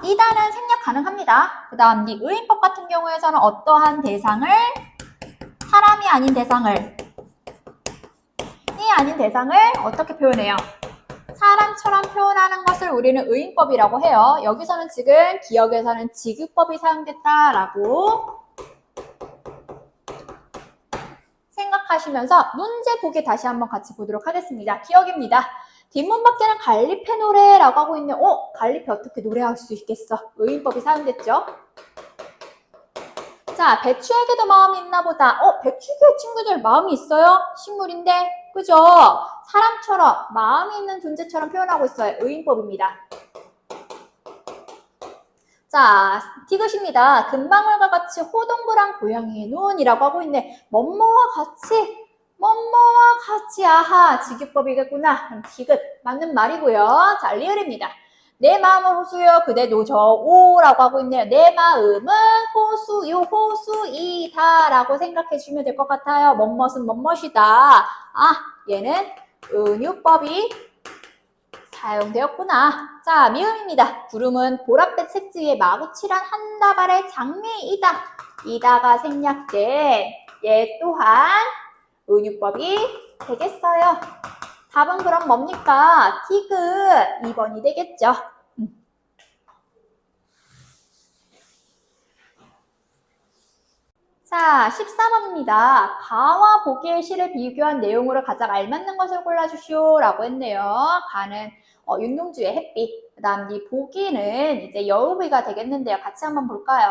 이다는 생략 가능합니다. 그 다음 이 의인법 같은 경우에서는 어떠한 대상을, 사람이 아닌 대상을, 어떻게 표현해요? 사람처럼 표현하는 것을 우리는 의인법이라고 해요. 여기서는 지금 기억에서는 지규법이 사용됐다라고 생각하시면서 문제 보기 다시 한번 같이 보도록 하겠습니다. 기억입니다. 뒷문 밖에는 갈리페 노래라고 하고 있네. 갈리페 어떻게 노래할 수 있겠어? 의인법이 사용됐죠? 자, 배추에게도 마음이 있나 보다. 배추계 친구들 마음이 있어요? 식물인데, 그죠? 사람처럼, 마음이 있는 존재처럼 표현하고 있어요. 의인법입니다. 자, 디귿입니다. 금방울과 같이 호동그란 고양이의 눈이라고 하고 있네. 뭐뭐와 같이, 아하, 지규법이겠구나. 디귿, 맞는 말이고요. 자, 리을입니다. 내 마음을 호수여 그대 노저오라고 하고 있네요. 내 마음은 호수이다 라고 생각해 주시면 될 것 같아요. 뭐뭇은 뭐뭇이다. 얘는 은유법이 사용되었구나. 자, 미음입니다. 구름은 보랏빛 색지에 마구칠한 한 다발의 장미이다. 이다가 생략된 얘 또한 은유법이 되겠어요. 답은 그럼 뭡니까? 디귿 2번이 되겠죠. 자, 14번입니다. 가와 보기의 시를 비교한 내용으로 가장 알맞는 것을 골라주시오 라고 했네요. 가는 윤동주의 햇빛, 그 다음 이 보기는 이제 여우비가 되겠는데요. 같이 한번 볼까요?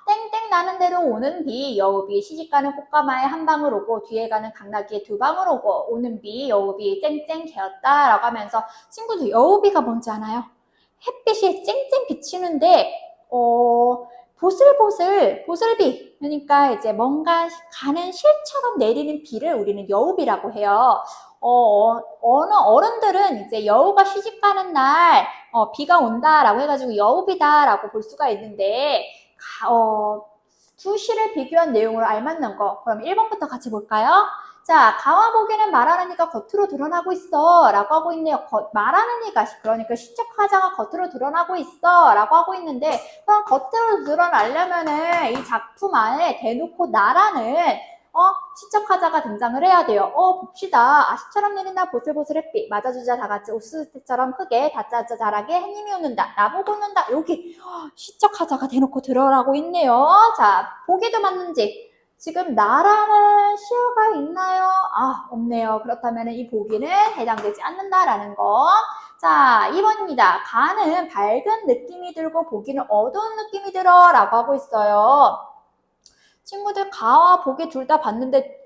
땡땡 나는 대로 오는 비, 여우비, 시집가는 꽃가마에 한 방울 오고 뒤에 가는 강나기에 두 방울 오고 오는 비, 여우비 쨍쨍 개었다 라고 하면서 친구들 여우비가 뭔지 아나요? 햇빛이 쨍쨍 비치는데 보슬비. 그러니까 이제 뭔가 가는 실처럼 내리는 비를 우리는 여우비라고 해요. 어느 어른들은 이제 여우가 시집 가는 날, 비가 온다라고 해가지고 여우비다라고 볼 수가 있는데, 두 시를 비교한 내용으로 알맞는 거. 그럼 1번부터 같이 볼까요? 자, 가와 보기는 말하는 이가 겉으로 드러나고 있어 라고 하고 있네요. 말하는 이가, 그러니까 시적화자가 겉으로 드러나고 있어 라고 하고 있는데, 그럼 겉으로 드러나려면은 이 작품 안에 대놓고 나라는 시적화자가 등장을 해야 돼요. 봅시다. 아시처럼 내린다 보슬보슬 햇빛 맞아주자 다같이 옥수수처럼 크게 다짜짜 잘하게 햇님이 웃는다 나보고 웃는다. 여기 시적화자가 대놓고 드러나고 있네요. 자, 보기도 맞는지 지금 나라는 시어가 있나요? 없네요. 그렇다면 이 보기는 해당되지 않는다라는 거. 자, 2번입니다. 가는 밝은 느낌이 들고 보기는 어두운 느낌이 들어 라고 하고 있어요. 친구들 가와 보기 둘 다 봤는데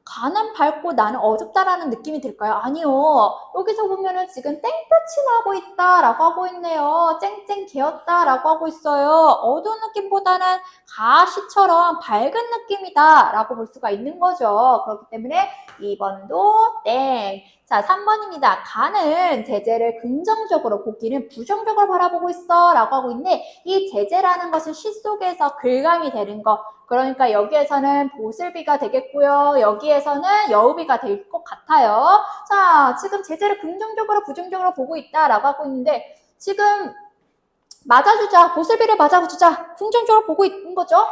가는 밝고 나는 어둡다라는 느낌이 들까요? 아니요. 여기서 보면은 지금 땡볕이 나고 있다라고 하고 있네요. 쨍쨍 개었다라고 하고 있어요. 어두운 느낌보다는 가시처럼 밝은 느낌이다라고 볼 수가 있는 거죠. 그렇기 때문에 2번도 땡. 자, 3번입니다. 가는 제재를 긍정적으로 보기는 부정적으로 바라보고 있어 라고 하고 있는데 이 제재라는 것은 시 속에서 글감이 되는 거. 그러니까 여기에서는 보슬비가 되겠고요. 여기에서는 여우비가 될 것 같아요. 자, 지금 제재를 긍정적으로 부정적으로 보고 있다라고 하고 있는데 지금 맞아주자. 보슬비를 맞아주자. 긍정적으로 보고 있는 거죠.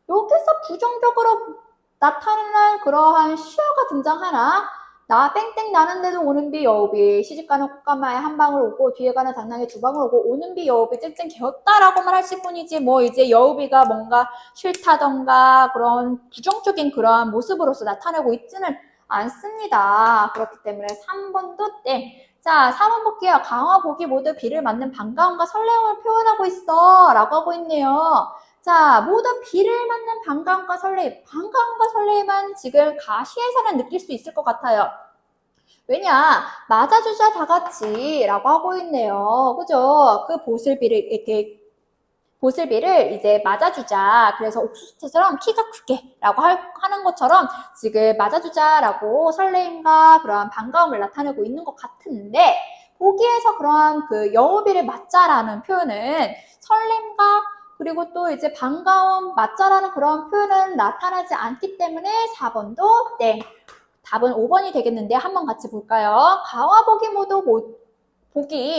여기서 부정적으로 나타나는 그러한 시어가 등장하나? 나 땡땡 나는데도 오는 비 여우비 시집가는 꽃가마에 한 방울 오고 뒤에 가는 당나귀 두 방울 오고 오는 비 여우비 쨍쨍 개었다라고만 하실 뿐이지 뭐 이제 여우비가 뭔가 싫다던가 그런 부정적인 그러한 모습으로서 나타내고 있지는 않습니다. 그렇기 때문에 3번도 땡. 자, 4번 볼게요. 강화 보기 모두 비를 맞는 반가움과 설레움을 표현하고 있어 라고 하고 있네요. 자, 모두 비를 맞는 반가움과 설레임은 지금 가시에서는 느낄 수 있을 것 같아요. 왜냐, 맞아주자 다 같이 라고 하고 있네요. 그죠? 그 보슬비를 이제 맞아주자. 그래서 옥수수처럼 키가 크게 라고 하는 것처럼 지금 맞아주자라고 설레임과 그러한 반가움을 나타내고 있는 것 같은데 보기에서 그러한 그 여우비를 맞자라는 표현은 설렘과 그리고 또 이제 반가움, 맞자라는 그런 표현은 나타나지 않기 때문에 4번도 땡. 답은 5번이 되겠는데 한번 같이 볼까요? 가와 보기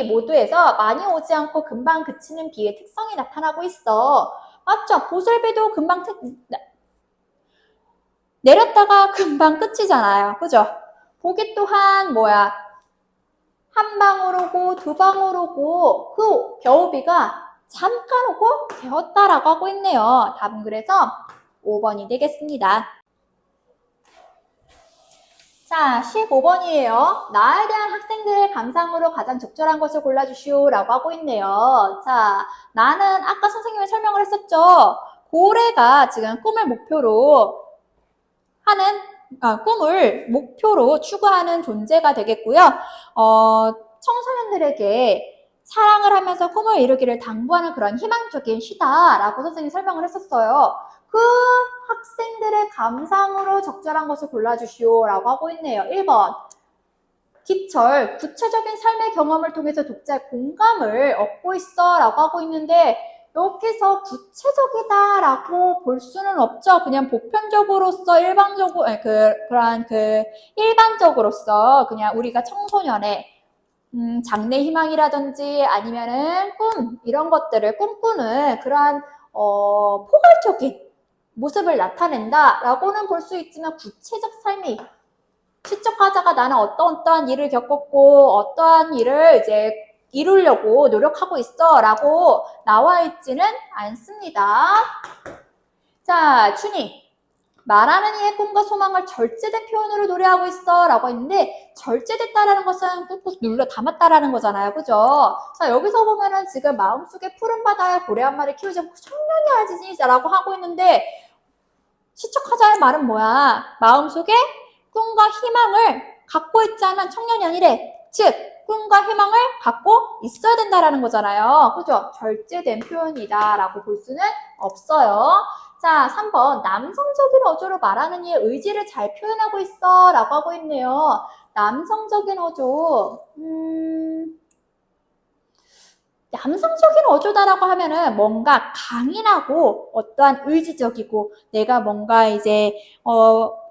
모두에서 많이 오지 않고 금방 그치는 비의 특성이 나타나고 있어. 맞죠? 보슬비도 금방 내렸다가 금방 끝이잖아요. 그죠? 보기 또한 한 방울 오고 두 방울 오고 그 겨우비가 잠깐 오고 되었다라고 하고 있네요. 답은 그래서 5번이 되겠습니다. 자, 15번이에요. 나에 대한 학생들의 감상으로 가장 적절한 것을 골라주시오 라고 하고 있네요. 자, 나는 아까 선생님이 설명을 했었죠. 고래가 지금 꿈을 목표로 추구하는 존재가 되겠고요. 청소년들에게 사랑을 하면서 꿈을 이루기를 당부하는 그런 희망적인 시다라고 선생님이 설명을 했었어요. 그 학생들의 감상으로 적절한 것을 골라주시오 라고 하고 있네요. 1번 구체적인 삶의 경험을 통해서 독자의 공감을 얻고 있어 라고 하고 있는데 여기서 구체적이다 라고 볼 수는 없죠. 그냥 보편적으로서 일반적으로서 그냥 우리가 청소년의 장래 희망이라든지 아니면은 꿈 이런 것들을 꿈꾸는 그러한 포괄적인 모습을 나타낸다라고는 볼 수 있지만 구체적 삶이 시적화자가 나는 어떠한 일을 겪었고 어떠한 일을 이제 이루려고 노력하고 있어 라고 나와 있지는 않습니다. 자, 춘희 말하는 이의 꿈과 소망을 절제된 표현으로 노래하고 있어 라고 했는데 절제됐다라는 것은 꾹꾹 눌러 담았다라는 거잖아요. 그죠? 자, 여기서 보면은 지금 마음속에 푸른 바다에 고래 한 마리 키우지 않고 청년이 하지 라고 하고 있는데 시적화자의 말은 뭐야? 마음속에 꿈과 희망을 갖고 있지 않은 청년이 아니래. 즉 꿈과 희망을 갖고 있어야 된다라는 거잖아요. 그죠? 절제된 표현이다라고 볼 수는 없어요. 자, 3번. 남성적인 어조로 말하는 이의 의지를 잘 표현하고 있어 라고 하고 있네요. 남성적인 어조. 남성적인 어조다라고 하면은 뭔가 강인하고 어떠한 의지적이고 내가 뭔가 이제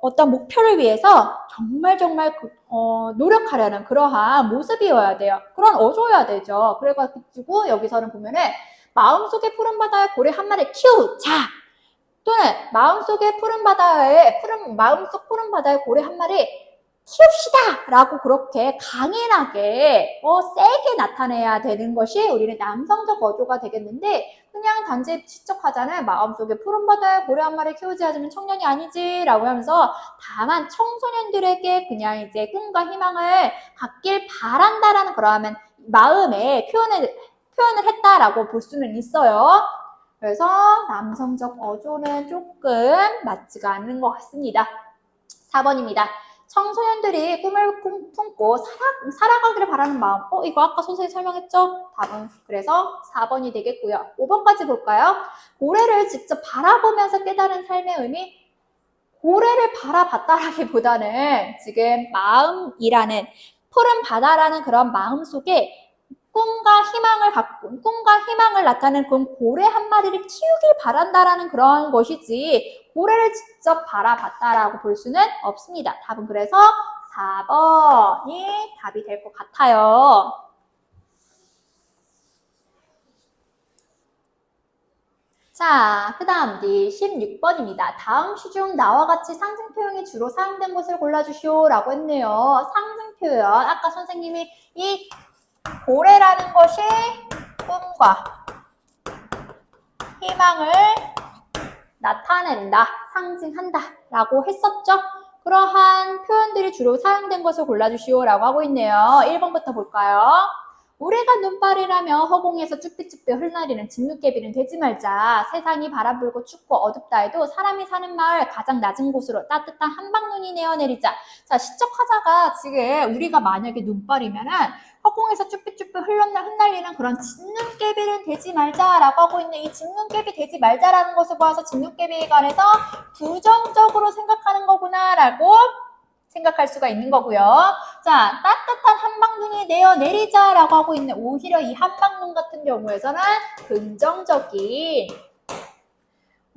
어떤 목표를 위해서 정말 노력하려는 그러한 모습이어야 돼요. 그런 어조여야 되죠. 그래가지고 여기서는 보면은 마음속에 푸른 바다에 고래 한 마리 키우자, 또는 마음속 푸른 바다에 고래 한 마리 키웁시다! 라고 그렇게 강인하게 세게 나타내야 되는 것이 우리는 남성적 어조가 되겠는데, 그냥 단지 지적하자는 마음속에 푸른 바다에 고래 한 마리 키우지 않으면 청년이 아니지 라고 하면서, 다만 청소년들에게 그냥 이제 꿈과 희망을 갖길 바란다라는 그러한 마음의 표현을 했다라고 볼 수는 있어요. 그래서 남성적 어조는 조금 맞지가 않는 것 같습니다. 4번입니다. 청소년들이 꿈을 품고 살아가기를 바라는 마음. 이거 아까 선생님이 설명했죠? 답은 그래서 4번이 되겠고요. 5번까지 볼까요? 고래를 직접 바라보면서 깨달은 삶의 의미. 고래를 바라봤다라기보다는 지금 마음이라는 푸른 바다라는 그런 마음 속에 꿈과 희망을 나타내는 그런 고래 한 마리를 키우길 바란다라는 그런 것이지, 고래를 직접 바라봤다라고 볼 수는 없습니다. 답은 그래서 4번이 답이 될 것 같아요. 자, 그 다음 16번입니다. 다음 시 중 나와 같이 상징 표현이 주로 사용된 것을 골라주시오 라고 했네요. 상징 표현, 아까 선생님이 이 고래라는 것이 꿈과 희망을 나타낸다, 상징한다 라고 했었죠. 그러한 표현들이 주로 사용된 것을 골라주시오 라고 하고 있네요. 1번부터 볼까요? 우리가 눈발이라며 허공에서 쭈삐쭈삐 흩날리는 진눈깨비는 되지 말자. 세상이 바람 불고 춥고 어둡다 해도 사람이 사는 마을 가장 낮은 곳으로 따뜻한 한방눈이 내어내리자. 자, 시적하자가 지금 우리가 만약에 눈발이면은 허공에서 쭈삐쭈삐 흩날리는 그런 진눈깨비는 되지 말자라고 하고 있는, 이 진눈깨비 되지 말자라는 것을 보아서 진눈깨비에 관해서 부정적으로 생각하는 거구나라고 생각할 수가 있는 거고요. 자, 따뜻한 한방눈이 내어내리자라고 하고 있는, 오히려 이 한방눈 같은 경우에서는 긍정적인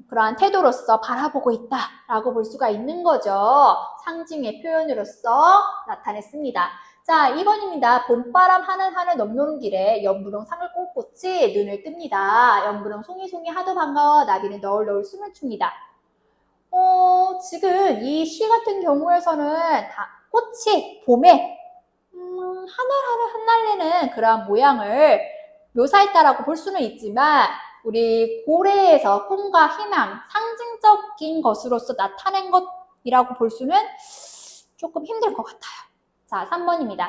그러한 태도로서 바라보고 있다라고 볼 수가 있는 거죠. 상징의 표현으로서 나타냈습니다. 자, 2번입니다. 봄바람 하늘 넘노는 길에 연분홍 상을꽃꽃이 눈을 뜹니다. 연분홍 송이송이 하도 반가워 나비는 너울너울 숨을 춥니다. 지금 이 시 같은 경우에서는 꽃이 봄에 하늘하늘 흩날리는 그런 모양을 묘사했다라고 볼 수는 있지만, 우리 고래에서 꿈과 희망, 상징적인 것으로서 나타낸 것이라고 볼 수는 조금 힘들 것 같아요. 자, 3번입니다.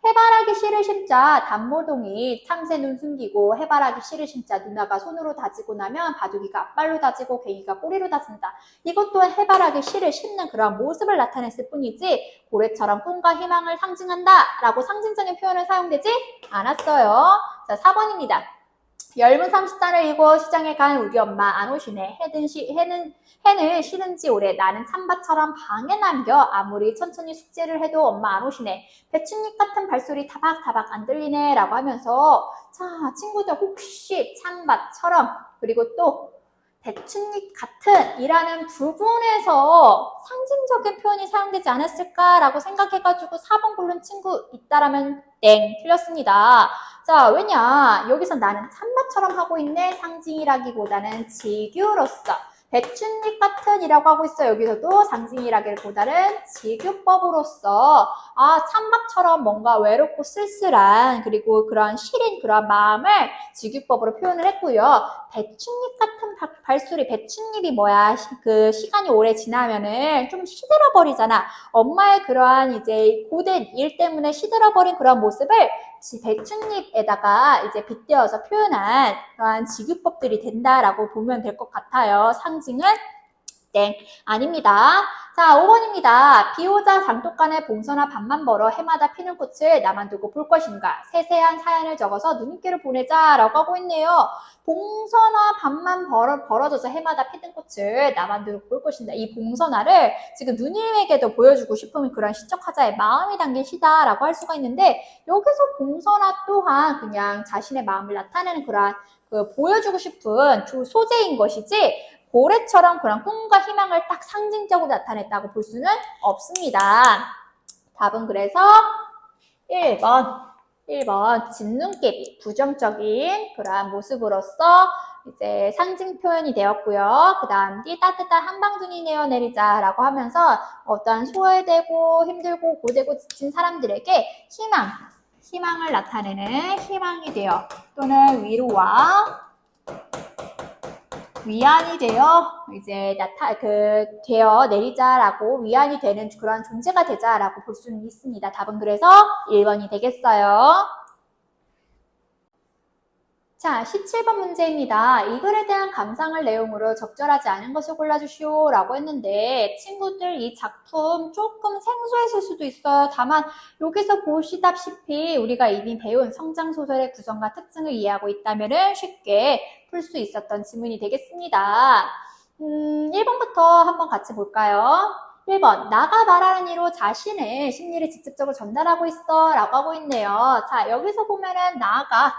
해바라기 씨를 심자 단모동이 참새 눈 숨기고, 해바라기 씨를 심자 누나가 손으로 다지고 나면 바둑이가 앞발로 다지고 괭이가 꼬리로 다진다. 이것 또한 해바라기 씨를 심는 그런 모습을 나타냈을 뿐이지, 고래처럼 꿈과 희망을 상징한다 라고 상징적인 표현을 사용되지 않았어요. 자, 4번입니다. 엷은 30단을 이고 시장에 간 우리 엄마 안 오시네. 해는 쉬는지 오래. 나는 찬밥처럼 방에 남겨 아무리 천천히 숙제를 해도 엄마 안 오시네. 배춧잎 같은 발소리 타박타박 안 들리네 라고 하면서, 자, 친구들 혹시 찬밥처럼 그리고 또 배춧잎 같은 이라는 부분에서 상징적인 표현이 사용되지 않았을까라고 생각해가지고 4번 고른 친구 있다라면 땡, 틀렸습니다. 자, 왜냐? 여기서 나는 찬밥처럼 하고 있네. 상징이라기보다는 직유로서. 배춧잎 같은 이라고 하고 있어요. 여기서도 상징이라기보다는 직유법으로서, 찬밥처럼 뭔가 외롭고 쓸쓸한, 그리고 그런 시린 그런 마음을 직유법으로 표현을 했고요. 배춧잎 같은 발소리, 배춧잎이 뭐야? 그 시간이 오래 지나면은 좀 시들어버리잖아. 엄마의 그러한 이제 고된 일 때문에 시들어버린 그런 모습을 배춧잎에다가 이제 빗대어서 표현한 그러한 직유법들이 된다라고 보면 될 것 같아요. 상징은 땡. 아닙니다. 자, 5번입니다. 비 오자 장독간에 봉선화 밭만 벌어 해마다 피는 꽃을 나만 두고 볼 것인가? 세세한 사연을 적어서 누님께로 보내자라고 하고 있네요. 봉선화 밭만 벌어져서 해마다 피는 꽃을 나만 두고 볼 것인가? 이 봉선화를 지금 누님에게도 보여주고 싶은 그런 시적화자의 마음이 담긴 시다라고 할 수가 있는데, 여기서 봉선화 또한 그냥 자신의 마음을 나타내는 그러한 보여주고 싶은 소재인 것이지, 고래처럼 그런 꿈과 희망을 딱 상징적으로 나타냈다고 볼 수는 없습니다. 답은 그래서 1번 진눈깨비, 부정적인 그러한 모습으로서 이제 상징 표현이 되었고요. 그 다음 뒤 따뜻한 한방눈이 내어 내리자라고 하면서 어떠한 소외되고 힘들고 고되고 지친 사람들에게 희망을 나타내는 희망이 되어, 또는 위로와 위안이 되어 이제 되어 내리자라고, 위안이 되는 그런 존재가 되자라고 볼 수는 있습니다. 답은 그래서 1번이 되겠어요. 자, 17번 문제입니다. 이 글에 대한 감상을 내용으로 적절하지 않은 것을 골라주시오 라고 했는데, 친구들 이 작품 조금 생소했을 수도 있어요. 다만 여기서 보시다시피 우리가 이미 배운 성장소설의 구성과 특징을 이해하고 있다면 쉽게 풀 수 있었던 지문이 되겠습니다. 1번부터 한번 같이 볼까요? 1번, 나가 말하는 이로 자신의 심리를 직접적으로 전달하고 있어 라고 하고 있네요. 자, 여기서 보면은 나가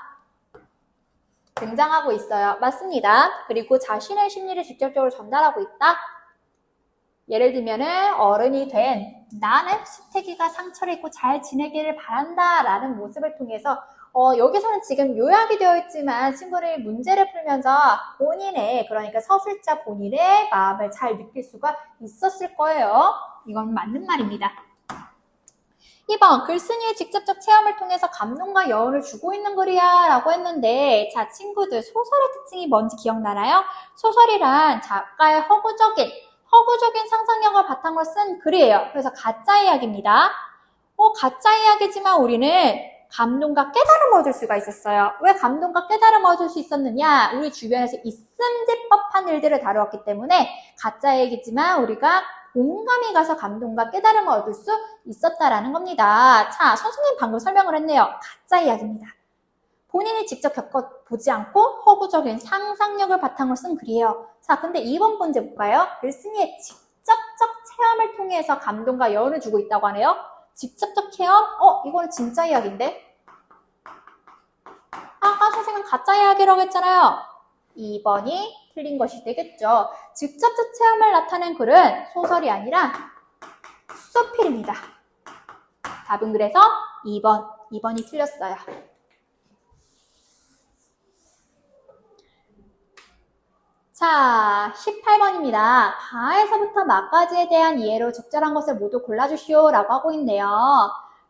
등장하고 있어요. 맞습니다. 그리고 자신의 심리를 직접적으로 전달하고 있다. 예를 들면은 어른이 된 나는 수태기가 상처를 입고 잘 지내기를 바란다 라는 모습을 통해서 여기서는 지금 요약이 되어 있지만 친구들이 문제를 풀면서 본인의, 그러니까 서술자 본인의 마음을 잘 느낄 수가 있었을 거예요. 이건 맞는 말입니다. 2번, 글쓴이의 직접적 체험을 통해서 감동과 여운을 주고 있는 글이야 라고 했는데, 자, 친구들 소설의 특징이 뭔지 기억나나요? 소설이란 작가의 허구적인 상상력을 바탕으로 쓴 글이에요. 그래서 가짜 이야기입니다. 가짜 이야기지만 우리는 감동과 깨달음을 얻을 수가 있었어요. 왜 감동과 깨달음을 얻을 수 있었느냐? 우리 주변에서 있음직 법한 일들을 다루었기 때문에 가짜 얘기지만 우리가 공감이 가서 감동과 깨달음을 얻을 수 있었다라는 겁니다. 자, 선생님 방금 설명을 했네요. 가짜 이야기입니다. 본인이 직접 겪어보지 않고 허구적인 상상력을 바탕으로 쓴 글이에요. 자, 근데 2번 문제 볼까요? 글쓴이의 직접적 체험을 통해서 감동과 여운을 주고 있다고 하네요. 직접적 체험? 이거는 진짜 이야기인데? 아까 선생님 가짜 이야기라고 했잖아요. 2번이 틀린 것이 되겠죠. 직접적 체험을 나타낸 글은 소설이 아니라 수필입니다. 답은 그래서 2번이 틀렸어요. 자, 18번입니다. 가에서부터 마까지에 대한 이해로 적절한 것을 모두 골라주시오 라고 하고 있네요.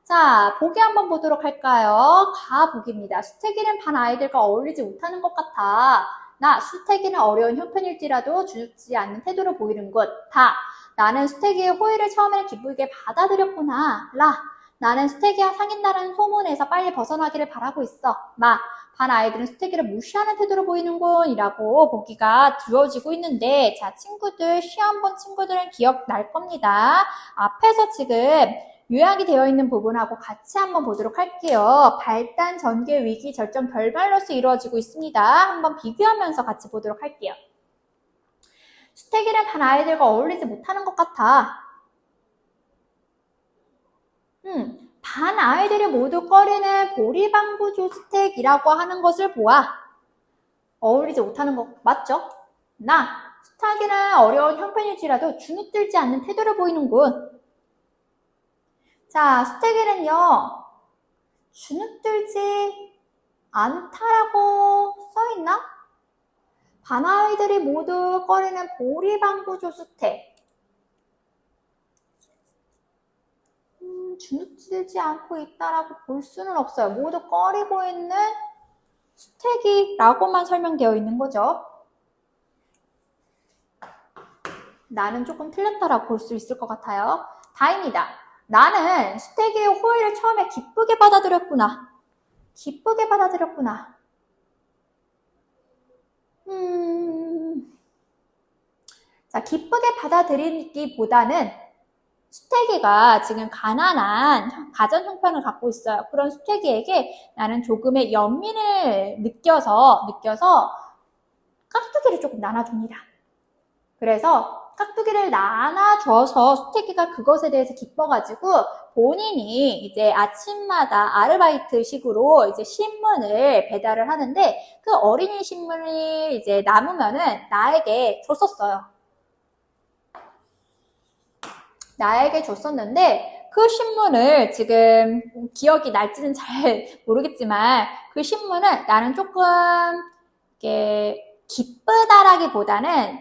자, 보기 한번 보도록 할까요? 가 보기입니다. 수태기는 반 아이들과 어울리지 못하는 것 같아. 나, 수태기는 어려운 형편일지라도 주눅지 않는 태도를 보이는군. 다, 나는 수태기의 호의를 처음에는 기쁘게 받아들였구나. 라, 나는 수태기와 사귄다는 소문에서 빨리 벗어나기를 바라고 있어. 마, 반 아이들은 수태기를 무시하는 태도를 보이는군 이라고 보기가 주어지고 있는데, 자, 친구들 시험 본 친구들은 기억날 겁니다. 앞에서 지금 요약이 되어 있는 부분하고 같이 한번 보도록 할게요. 발단, 전개, 위기, 절정, 결말로서 이루어지고 있습니다. 한번 비교하면서 같이 보도록 할게요. 수태기는 반 아이들과 어울리지 못하는 것 같아. 반 아이들이 모두 꺼리는 보리방구조스택이라고 하는 것을 보아 어울리지 못하는 것 맞죠? 나, 수태기는 어려운 형편일지라도 주눅들지 않는 태도를 보이는군. 자, 수태기는요, 주눅들지 않다라고 써있나? 반 아이들이 모두 꺼리는 보리방구조스택. 주눅들지 않고 있다라고 볼 수는 없어요. 모두 꺼리고 있는 수태기라고만 설명되어 있는 거죠. 나는 조금 틀렸다라고 볼 수 있을 것 같아요. 다입니다. 나는 수태기의 호의를 처음에 기쁘게 받아들였구나. 기쁘게 받아들였구나. 자, 기쁘게 받아들이기보다는 수태기가 지금 가난한 가전 형편을 갖고 있어요. 그런 수태기에게 나는 조금의 연민을 느껴서 깍두기를 조금 나눠줍니다. 그래서 깍두기를 나눠줘서 수태기가 그것에 대해서 기뻐가지고 본인이 이제 아침마다 아르바이트식으로 이제 신문을 배달을 하는데 그 어린이 신문이 이제 남으면은 나에게 줬었어요. 나에게 줬었는데 그 신문을 지금 기억이 날지는 잘 모르겠지만 그 신문은 나는 조금 이렇게 기쁘다라기보다는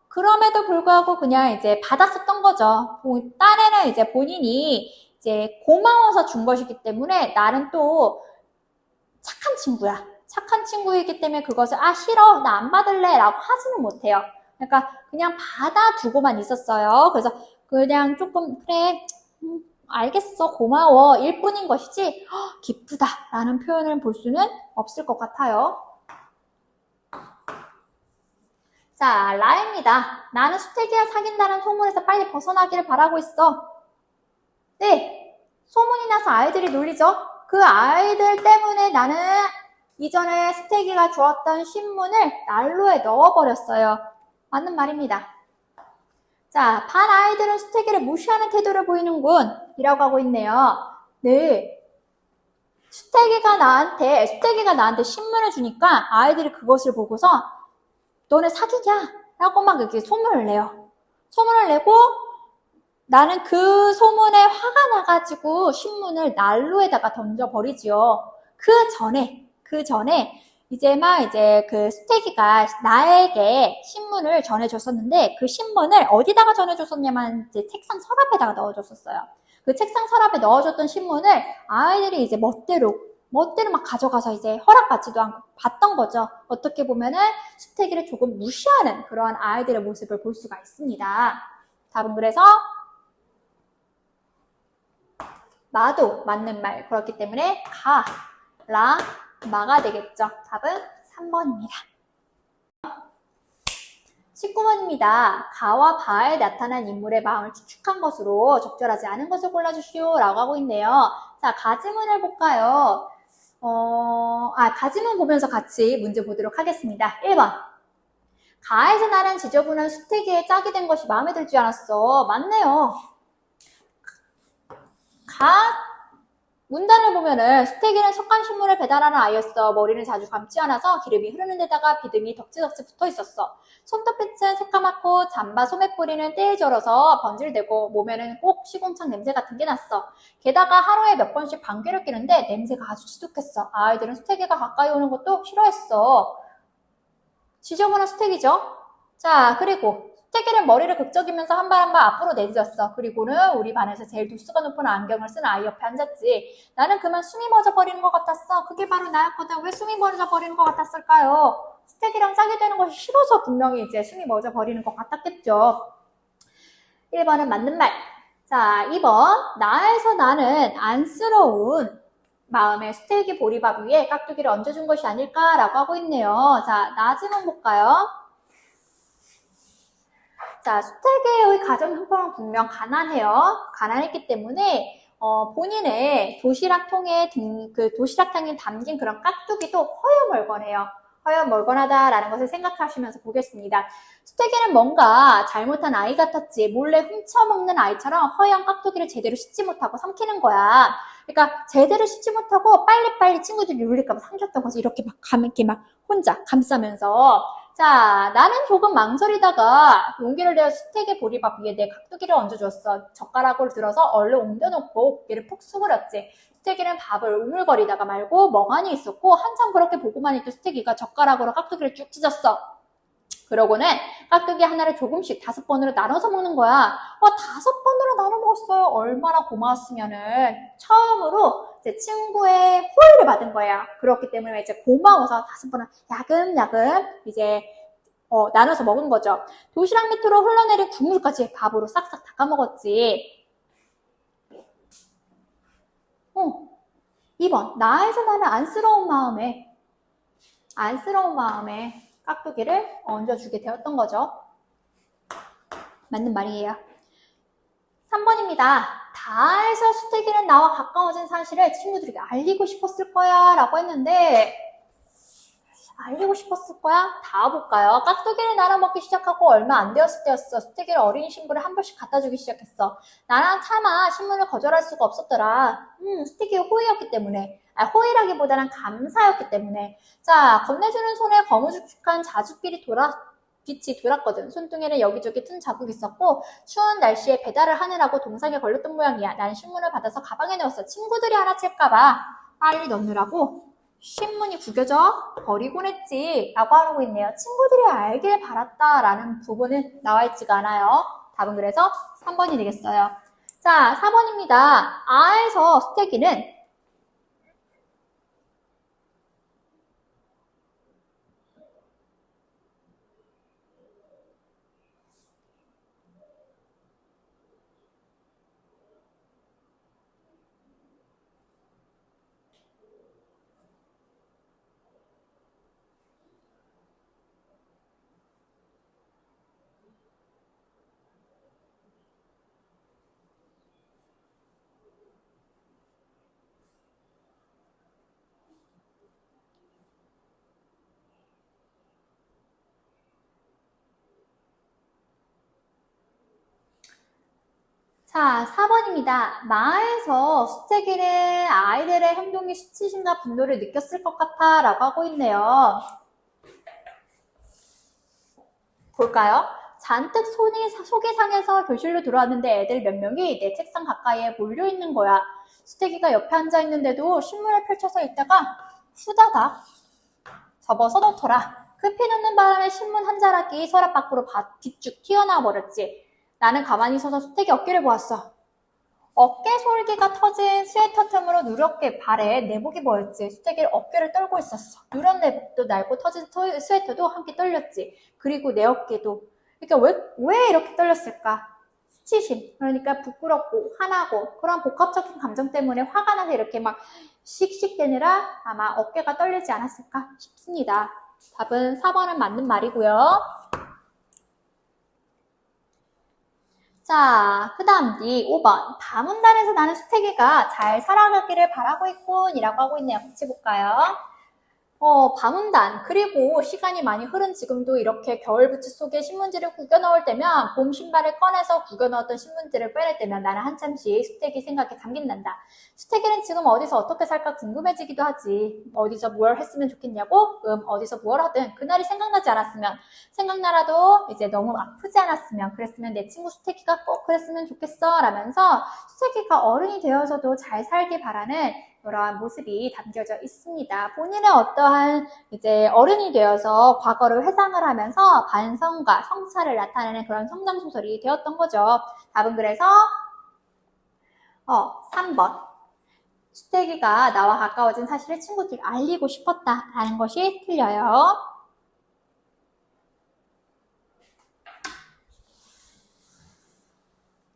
그럼에도 불구하고 그냥 이제 받았었던 거죠. 딴에는 이제 본인이 이제 고마워서 준 것이기 때문에 나는 또 착한 친구야. 착한 친구이기 때문에 그것을 싫어 나 안 받을래 라고 하지는 못해요. 그러니까 그냥 받아두고만 있었어요. 그래서 그냥 조금 그래 알겠어 고마워 일 뿐인 것이지 기쁘다 라는 표현을 볼 수는 없을 것 같아요. 자, 라입니다. 나는 수태기와 사귄다는 소문에서 빨리 벗어나기를 바라고 있어. 네, 소문이 나서 아이들이 놀리죠. 그 아이들 때문에 나는 이전에 수태기가 주었던 신문을 난로에 넣어버렸어요. 맞는 말입니다. 자, 반 아이들은 수태기를 무시하는 태도를 보이는군 이라고 하고 있네요. 네, 수태기가 나한테 신문을 주니까 아이들이 그것을 보고서 너네 사귀냐? 라고 막 이렇게 소문을 내요. 소문을 내고 나는 그 소문에 화가 나가지고 신문을 난로에다가 던져버리지요. 그 전에 이제 그 수태기가 나에게 신문을 전해줬었는데 그 신문을 어디다가 전해줬었냐면 이제 책상 서랍에다가 넣어줬었어요. 그 책상 서랍에 넣어줬던 신문을 아이들이 이제 멋대로 막 가져가서 이제 허락받지도 않고 봤던 거죠. 어떻게 보면은 수태기를 조금 무시하는 그런 아이들의 모습을 볼 수가 있습니다. 답은 그래서 마도 맞는 말. 그렇기 때문에 가, 라, 마가 되겠죠. 답은 3번입니다. 19번입니다. 가와 바에 나타난 인물의 마음을 추측한 것으로 적절하지 않은 것을 골라주시오 라고 하고 있네요. 자, 가지문을 볼까요? 가지문 보면서 같이 문제 보도록 하겠습니다. 1번. 가에서 나는 지저분한 수태기에 짝이 된 것이 마음에 들지 않았어. 맞네요. 문단을 보면은 수태기는 석간신문을 배달하는 아이였어. 머리는 자주 감지 않아서 기름이 흐르는 데다가 비듬이 덕지덕지 붙어 있었어. 손톱빛은 새까맣고 잠바 소매뿌리는 때에 절어서 번질대고 몸에는 꼭 시궁창 냄새 같은 게 났어. 게다가 하루에 몇 번씩 방귀를 뀌는데 냄새가 아주 지독했어. 아이들은 수태기가 가까이 오는 것도 싫어했어. 지저분한 수태기죠? 자, 그리고 수태기는 머리를 극적이면서 한 발 한 발 앞으로 내딛었어. 그리고는 우리 반에서 제일 두수가 높은 안경을 쓴 아이 옆에 앉았지. 나는 그만 숨이 멎어버리는 것 같았어. 그게 바로 나였거든. 왜 숨이 멎어버리는 것 같았을까요? 수태기랑 짝이 되는 것이 싫어서 분명히 이제 숨이 멎어버리는 것 같았겠죠. 1번은 맞는 말. 자, 2번. 나에서 나는 안쓰러운 마음에 수태기 보리밥 위에 깍두기를 얹어준 것이 아닐까라고 하고 있네요. 자, 나지문 볼까요? 자, 수태기의 가정 형편은 분명 가난해요. 가난했기 때문에 본인의 도시락통에 도시락통에 담긴 그런 깍두기도 허여멀건해요. 허여멀건하다라는 것을 생각하시면서 보겠습니다. 수태기는 뭔가 잘못한 아이 같았지. 몰래 훔쳐먹는 아이처럼 허연 깍두기를 제대로 씻지 못하고 삼키는 거야. 그러니까 제대로 씻지 못하고 빨리빨리 친구들이 놀릴까봐 삼켰던 거지. 이렇게 막 혼자 감싸면서. 자, 나는 조금 망설이다가 용기를 내어 수태기 보리밥 위에 내 깍두기를 얹어줬어. 젓가락을 들어서 얼른 옮겨놓고 고개를 푹 숙으렸지. 수태기는 밥을 우물거리다가 말고 멍하니 있었고 한참 그렇게 보고만 있던 수태기가 젓가락으로 깍두기를 쭉 찢었어. 그러고는 깍두기 하나를 조금씩 5번으로 나눠서 먹는 거야. 5번으로 나눠 먹었어요. 얼마나 고마웠으면은 처음으로 제 친구의 호의를 받은 거예요. 그렇기 때문에 이제 고마워서 5번을 야금야금 이제 나눠서 먹은 거죠. 도시락 밑으로 흘러내린 국물까지 밥으로 싹싹 닦아 먹었지. 2번. 나에서 나는 안쓰러운 마음에 깍두기를 얹어주게 되었던 거죠. 맞는 말이에요. 3번입니다. 다에서 수태기는 나와 가까워진 사실을 친구들에게 알리고 싶었을 거야 라고 했는데 알리고 싶었을 거야? 다 볼까요? 깍두기를 나눠 먹기 시작하고 얼마 안 되었을 때였어. 수태기를 어린이 신부를 한 번씩 갖다 주기 시작했어. 나는 차마 신문을 거절할 수가 없었더라. 수태기의 호의였기 때문에. 호의라기보다는 감사였기 때문에. 자, 건네주는 손에 거무죽죽한 자주길이 빛이 돌았거든. 손등에는 여기저기 튼 자국이 있었고 추운 날씨에 배달을 하느라고 동상에 걸렸던 모양이야. 난 신문을 받아서 가방에 넣었어. 친구들이 알아챌까봐 빨리 넣느라고 신문이 구겨져 버리곤 했지 라고 하고 있네요. 친구들이 알길 바랐다라는 부분은 나와 있지가 않아요. 답은 그래서 3번이 되겠어요. 자, 4번입니다. 아에서 수태기는 자, 4번입니다. 마에서 수태기는 아이들의 행동이 수치심과 분노를 느꼈을 것 같아 라고 하고 있네요. 볼까요? 잔뜩 속이 상해서 교실로 들어왔는데 애들 몇 명이 내 책상 가까이에 몰려있는 거야. 수태기가 옆에 앉아있는데도 신문을 펼쳐서 읽다가 후다닥 접어서 놓더라. 급히 놓는 바람에 신문 한 자락이 서랍 밖으로 빗쭉 튀어나와 버렸지. 나는 가만히 서서 수태기 어깨를 보았어. 어깨 솔기가 터진 스웨터 틈으로 누렇게 발에 내복이 보였지. 수태기를 어깨를 떨고 있었어. 누런 내복도 낡고 터진 스웨터도 함께 떨렸지. 그리고 내 어깨도. 그러니까 왜 이렇게 떨렸을까? 수치심, 그러니까 부끄럽고 화나고 그런 복합적인 감정 때문에 화가 나서 이렇게 막 씩씩대느라 아마 어깨가 떨리지 않았을까 싶습니다. 답은 4번은 맞는 말이고요. 자, 그 다음 뒤 5번. 다문단에서 나는 수태기가 잘 살아가기를 바라고 있군 이라고 하고 있네요. 같이 볼까요? 밤운단, 그리고 시간이 많이 흐른 지금도 이렇게 겨울부츠 속에 신문지를 구겨 넣을 때면 봄 신발을 꺼내서 구겨 넣었던 신문지를 빼낼 때면 나는 한참씩 수태기 생각에 잠긴단다. 수태기는 지금 어디서 어떻게 살까 궁금해지기도 하지. 어디서 뭘 했으면 좋겠냐고? 어디서 뭘 하든 그날이 생각나지 않았으면, 생각나라도 이제 너무 아프지 않았으면, 그랬으면 내 친구 수태기가 꼭 그랬으면 좋겠어 라면서 수태기가 어른이 되어서도 잘 살길 바라는 그러한 모습이 담겨져 있습니다. 본인의 어떠한 이제 어른이 되어서 과거를 회상을 하면서 반성과 성찰을 나타내는 그런 성장 소설이 되었던 거죠. 답은 그래서 3번. 수태기가 나와 가까워진 사실을 친구들이 알리고 싶었다라는 것이 틀려요.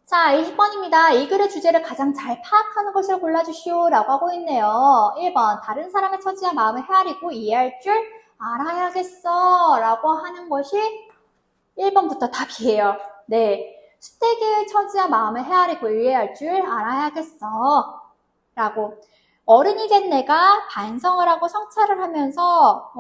자, 20번입니다. 이 글의 주제를 가장 잘 파악하는 것을 골라주시오 라고 하고 있네요. 1번, 다른 사람의 처지와 마음을 헤아리고 이해할 줄 알아야겠어 라고 하는 것이 1번부터 답이에요. 네, 수태기의 처지와 마음을 헤아리고 이해할 줄 알아야겠어 라고. 어른이 된 내가 반성을 하고 성찰을 하면서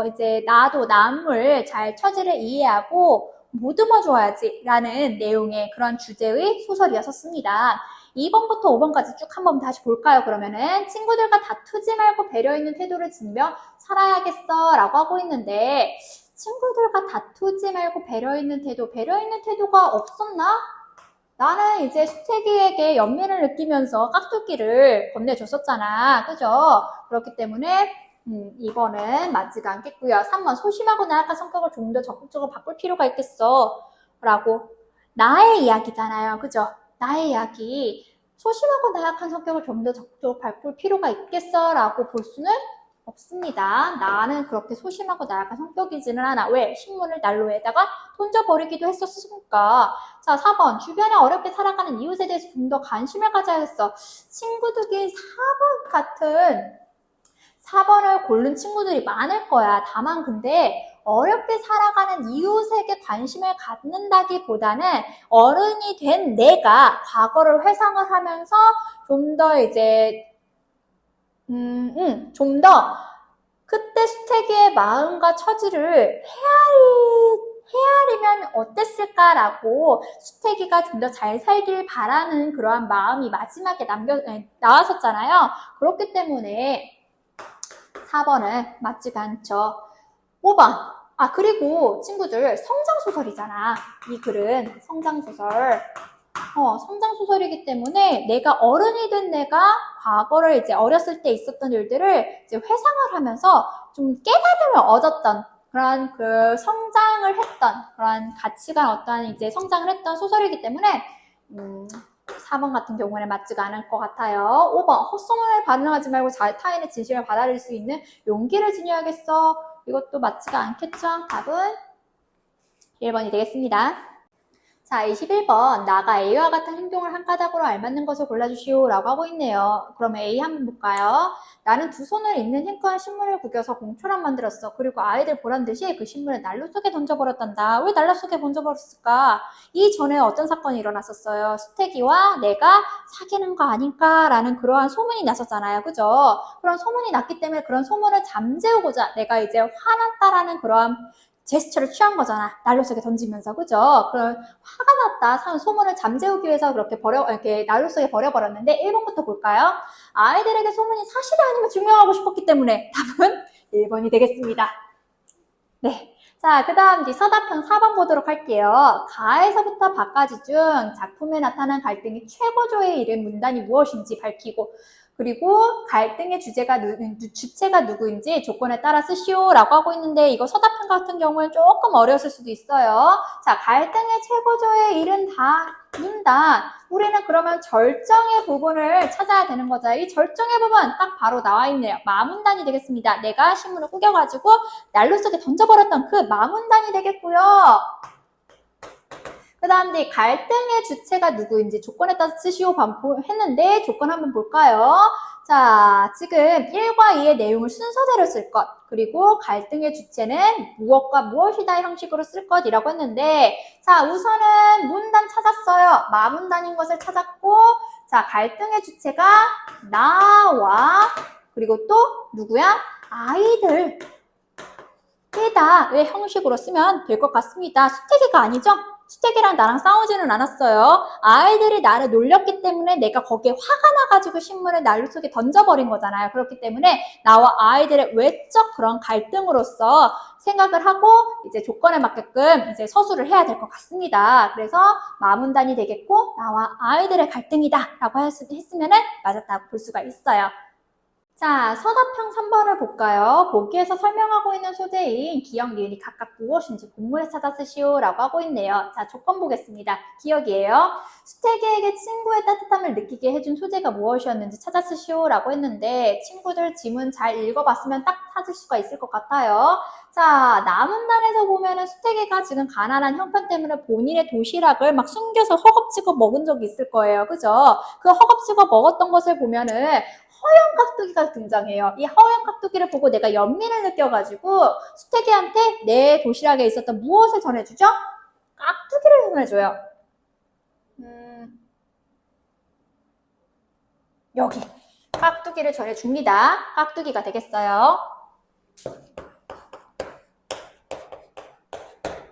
이제 나도 남을 잘 처지를 이해하고 보듬어 줘야지 라는 내용의 그런 주제의 소설이었습니다. 2번부터 5번까지 쭉 한번 다시 볼까요? 그러면은 친구들과 다투지 말고 배려 있는 태도를 지니며 살아야겠어 라고 하고 있는데 친구들과 다투지 말고 배려 있는 태도가 없었나? 나는 이제 수태기에게 연민을 느끼면서 깍두기를 건네줬었잖아. 그죠? 그렇기 때문에 2번은 맞지가 않겠고요. 3번, 소심하고 나약한 성격을 좀 더 적극적으로 바꿀 필요가 있겠어 라고. 나의 이야기잖아요. 그죠? 나의 이야기. 소심하고 나약한 성격을 좀 더 적극적으로 바꿀 필요가 있겠어 라고 볼 수는 없습니다. 나는 그렇게 소심하고 나약한 성격이지는 않아. 왜? 신문을 난로에다가 던져버리기도 했었으니까. 자, 4번. 주변에 어렵게 살아가는 이웃에 대해서 좀 더 관심을 가져야겠어. 친구들이 4번을 고른 친구들이 많을 거야. 다만 근데 어렵게 살아가는 이웃에게 관심을 갖는다기보다는 어른이 된 내가 과거를 회상을 하면서 좀 더 이제 좀 더 그때 수태기의 마음과 처지를 헤아리면 어땠을까라고 수태기가 좀 더 잘 살길 바라는 그러한 마음이 마지막에 나왔었잖아요. 그렇기 때문에 4번은 맞지가 않죠. 5번. 그리고 친구들 성장소설이잖아. 이 글은 성장소설. 성장소설이기 때문에 내가 어른이 된 내가 과거를 이제 어렸을 때 있었던 일들을 이제 회상을 하면서 좀 깨달음을 얻었던 그런 그 성장을 했던 그런 가치관 어떠한 이제 성장을 했던 소설이기 때문에 4번 같은 경우는 맞지가 않을 것 같아요. 5번. 헛소문을 반응하지 말고 타인의 진심을 받아들일 수 있는 용기를 지녀야겠어. 이것도 맞지가 않겠죠? 답은 1번이 되겠습니다. 자, 21번. 나가 A와 같은 행동을 한 가닥으로 알맞는 것을 골라주시오 라고 하고 있네요. 그럼 A 한번 볼까요? 나는 두 손을 있는 힘껏 신문을 구겨서 공초랑 만들었어. 그리고 아이들 보란 듯이 그 신문을 난로 속에 던져버렸단다. 왜 난로 속에 던져버렸을까? 이전에 어떤 사건이 일어났었어요. 수태기와 내가 사귀는 거 아닐까라는 그러한 소문이 났었잖아요. 그죠? 그런 소문이 났기 때문에 그런 소문을 잠재우고자 내가 이제 화났다라는 그러한 제스처를 취한 거잖아. 난로 속에 던지면서, 그죠? 그럼 화가 났다. 소문을 잠재우기 위해서 이렇게 난로 속에 버려버렸는데 1번부터 볼까요? 아이들에게 소문이 사실이 아니면 증명하고 싶었기 때문에 답은 1번이 되겠습니다. 네. 자, 그 다음 서답형 4번 보도록 할게요. 가에서부터 바까지 중 작품에 나타난 갈등이 최고조에 이른 문단이 무엇인지 밝히고 그리고 갈등의 주체가 누구인지 조건에 따라 쓰시오 라고 하고 있는데 이거 서답형 같은 경우는 조금 어려웠을 수도 있어요. 자, 갈등의 최고조에 이른 문단. 우리는 그러면 절정의 부분을 찾아야 되는 거죠. 이 절정의 부분 딱 바로 나와 있네요. 마문단이 되겠습니다. 내가 신문을 구겨가지고 난로 속에 던져버렸던 그 마문단이 되겠고요. 그 다음 갈등의 주체가 누구인지 조건에 따라 쓰시오 했는데 조건 한번 볼까요? 자, 지금 1과 2의 내용을 순서대로 쓸 것, 그리고 갈등의 주체는 무엇과 무엇이다 형식으로 쓸 것이라고 했는데, 자, 우선은 문단 찾았어요. 마문단인 것을 찾았고, 자, 갈등의 주체가 나와, 그리고 또 누구야? 아이들. 의 형식으로 쓰면 될 것 같습니다. 수태기가 아니죠? 수태기랑 나랑 싸우지는 않았어요. 아이들이 나를 놀렸기 때문에 내가 거기에 화가 나가지고 신문을 난로 속에 던져버린 거잖아요. 그렇기 때문에 나와 아이들의 외적 그런 갈등으로서 생각을 하고 이제 조건에 맞게끔 이제 서술을 해야 될 것 같습니다. 그래서 마문단이 되겠고 나와 아이들의 갈등이다 라고 했으면은 맞았다고 볼 수가 있어요. 자, 서답형 3번을 볼까요? 보기에서 설명하고 있는 소재인 기억, 니은이 각각 무엇인지 본문에 찾아 쓰시오 라고 하고 있네요. 자, 조건 보겠습니다. 기억이에요. 수태기에게 친구의 따뜻함을 느끼게 해준 소재가 무엇이었는지 찾아 쓰시오 라고 했는데 친구들 지문 잘 읽어봤으면 딱 찾을 수가 있을 것 같아요. 자, 나문단에서 보면은 수태기가 지금 가난한 형편 때문에 본인의 도시락을 막 숨겨서 허겁지겁 먹은 적이 있을 거예요. 그죠? 그 허겁지겁 먹었던 것을 보면은 허연 깍두기가 등장해요. 이 허연 깍두기를 보고 내가 연민을 느껴가지고 수태기한테 내 도시락에 있었던 무엇을 전해주죠? 깍두기를 전해줘요. 여기 깍두기를 전해줍니다. 깍두기가 되겠어요.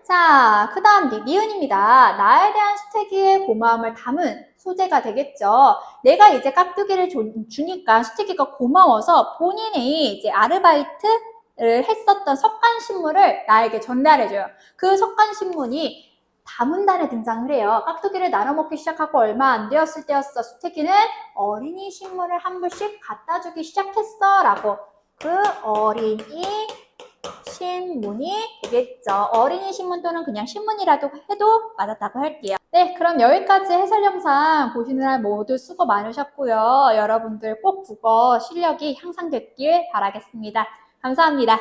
자, 그 다음 니은입니다. 나에 대한 수태기의 고마움을 담은 소재가 되겠죠. 내가 이제 깍두기를 주니까 수태기가 고마워서 본인이 이제 아르바이트를 했었던 석간신문을 나에게 전달해줘요. 그 석간신문이 다문단에 등장을 해요. 깍두기를 나눠 먹기 시작하고 얼마 안 되었을 때였어. 수태기는 어린이 신문을 한 부씩 갖다 주기 시작했어 라고. 그 어린이 신문이 되겠죠. 어린이 신문 또는 그냥 신문이라도 해도 맞았다고 할게요. 네, 그럼 여기까지 해설 영상 보시느라 모두 수고 많으셨고요. 여러분들 꼭 국어 실력이 향상됐길 바라겠습니다. 감사합니다.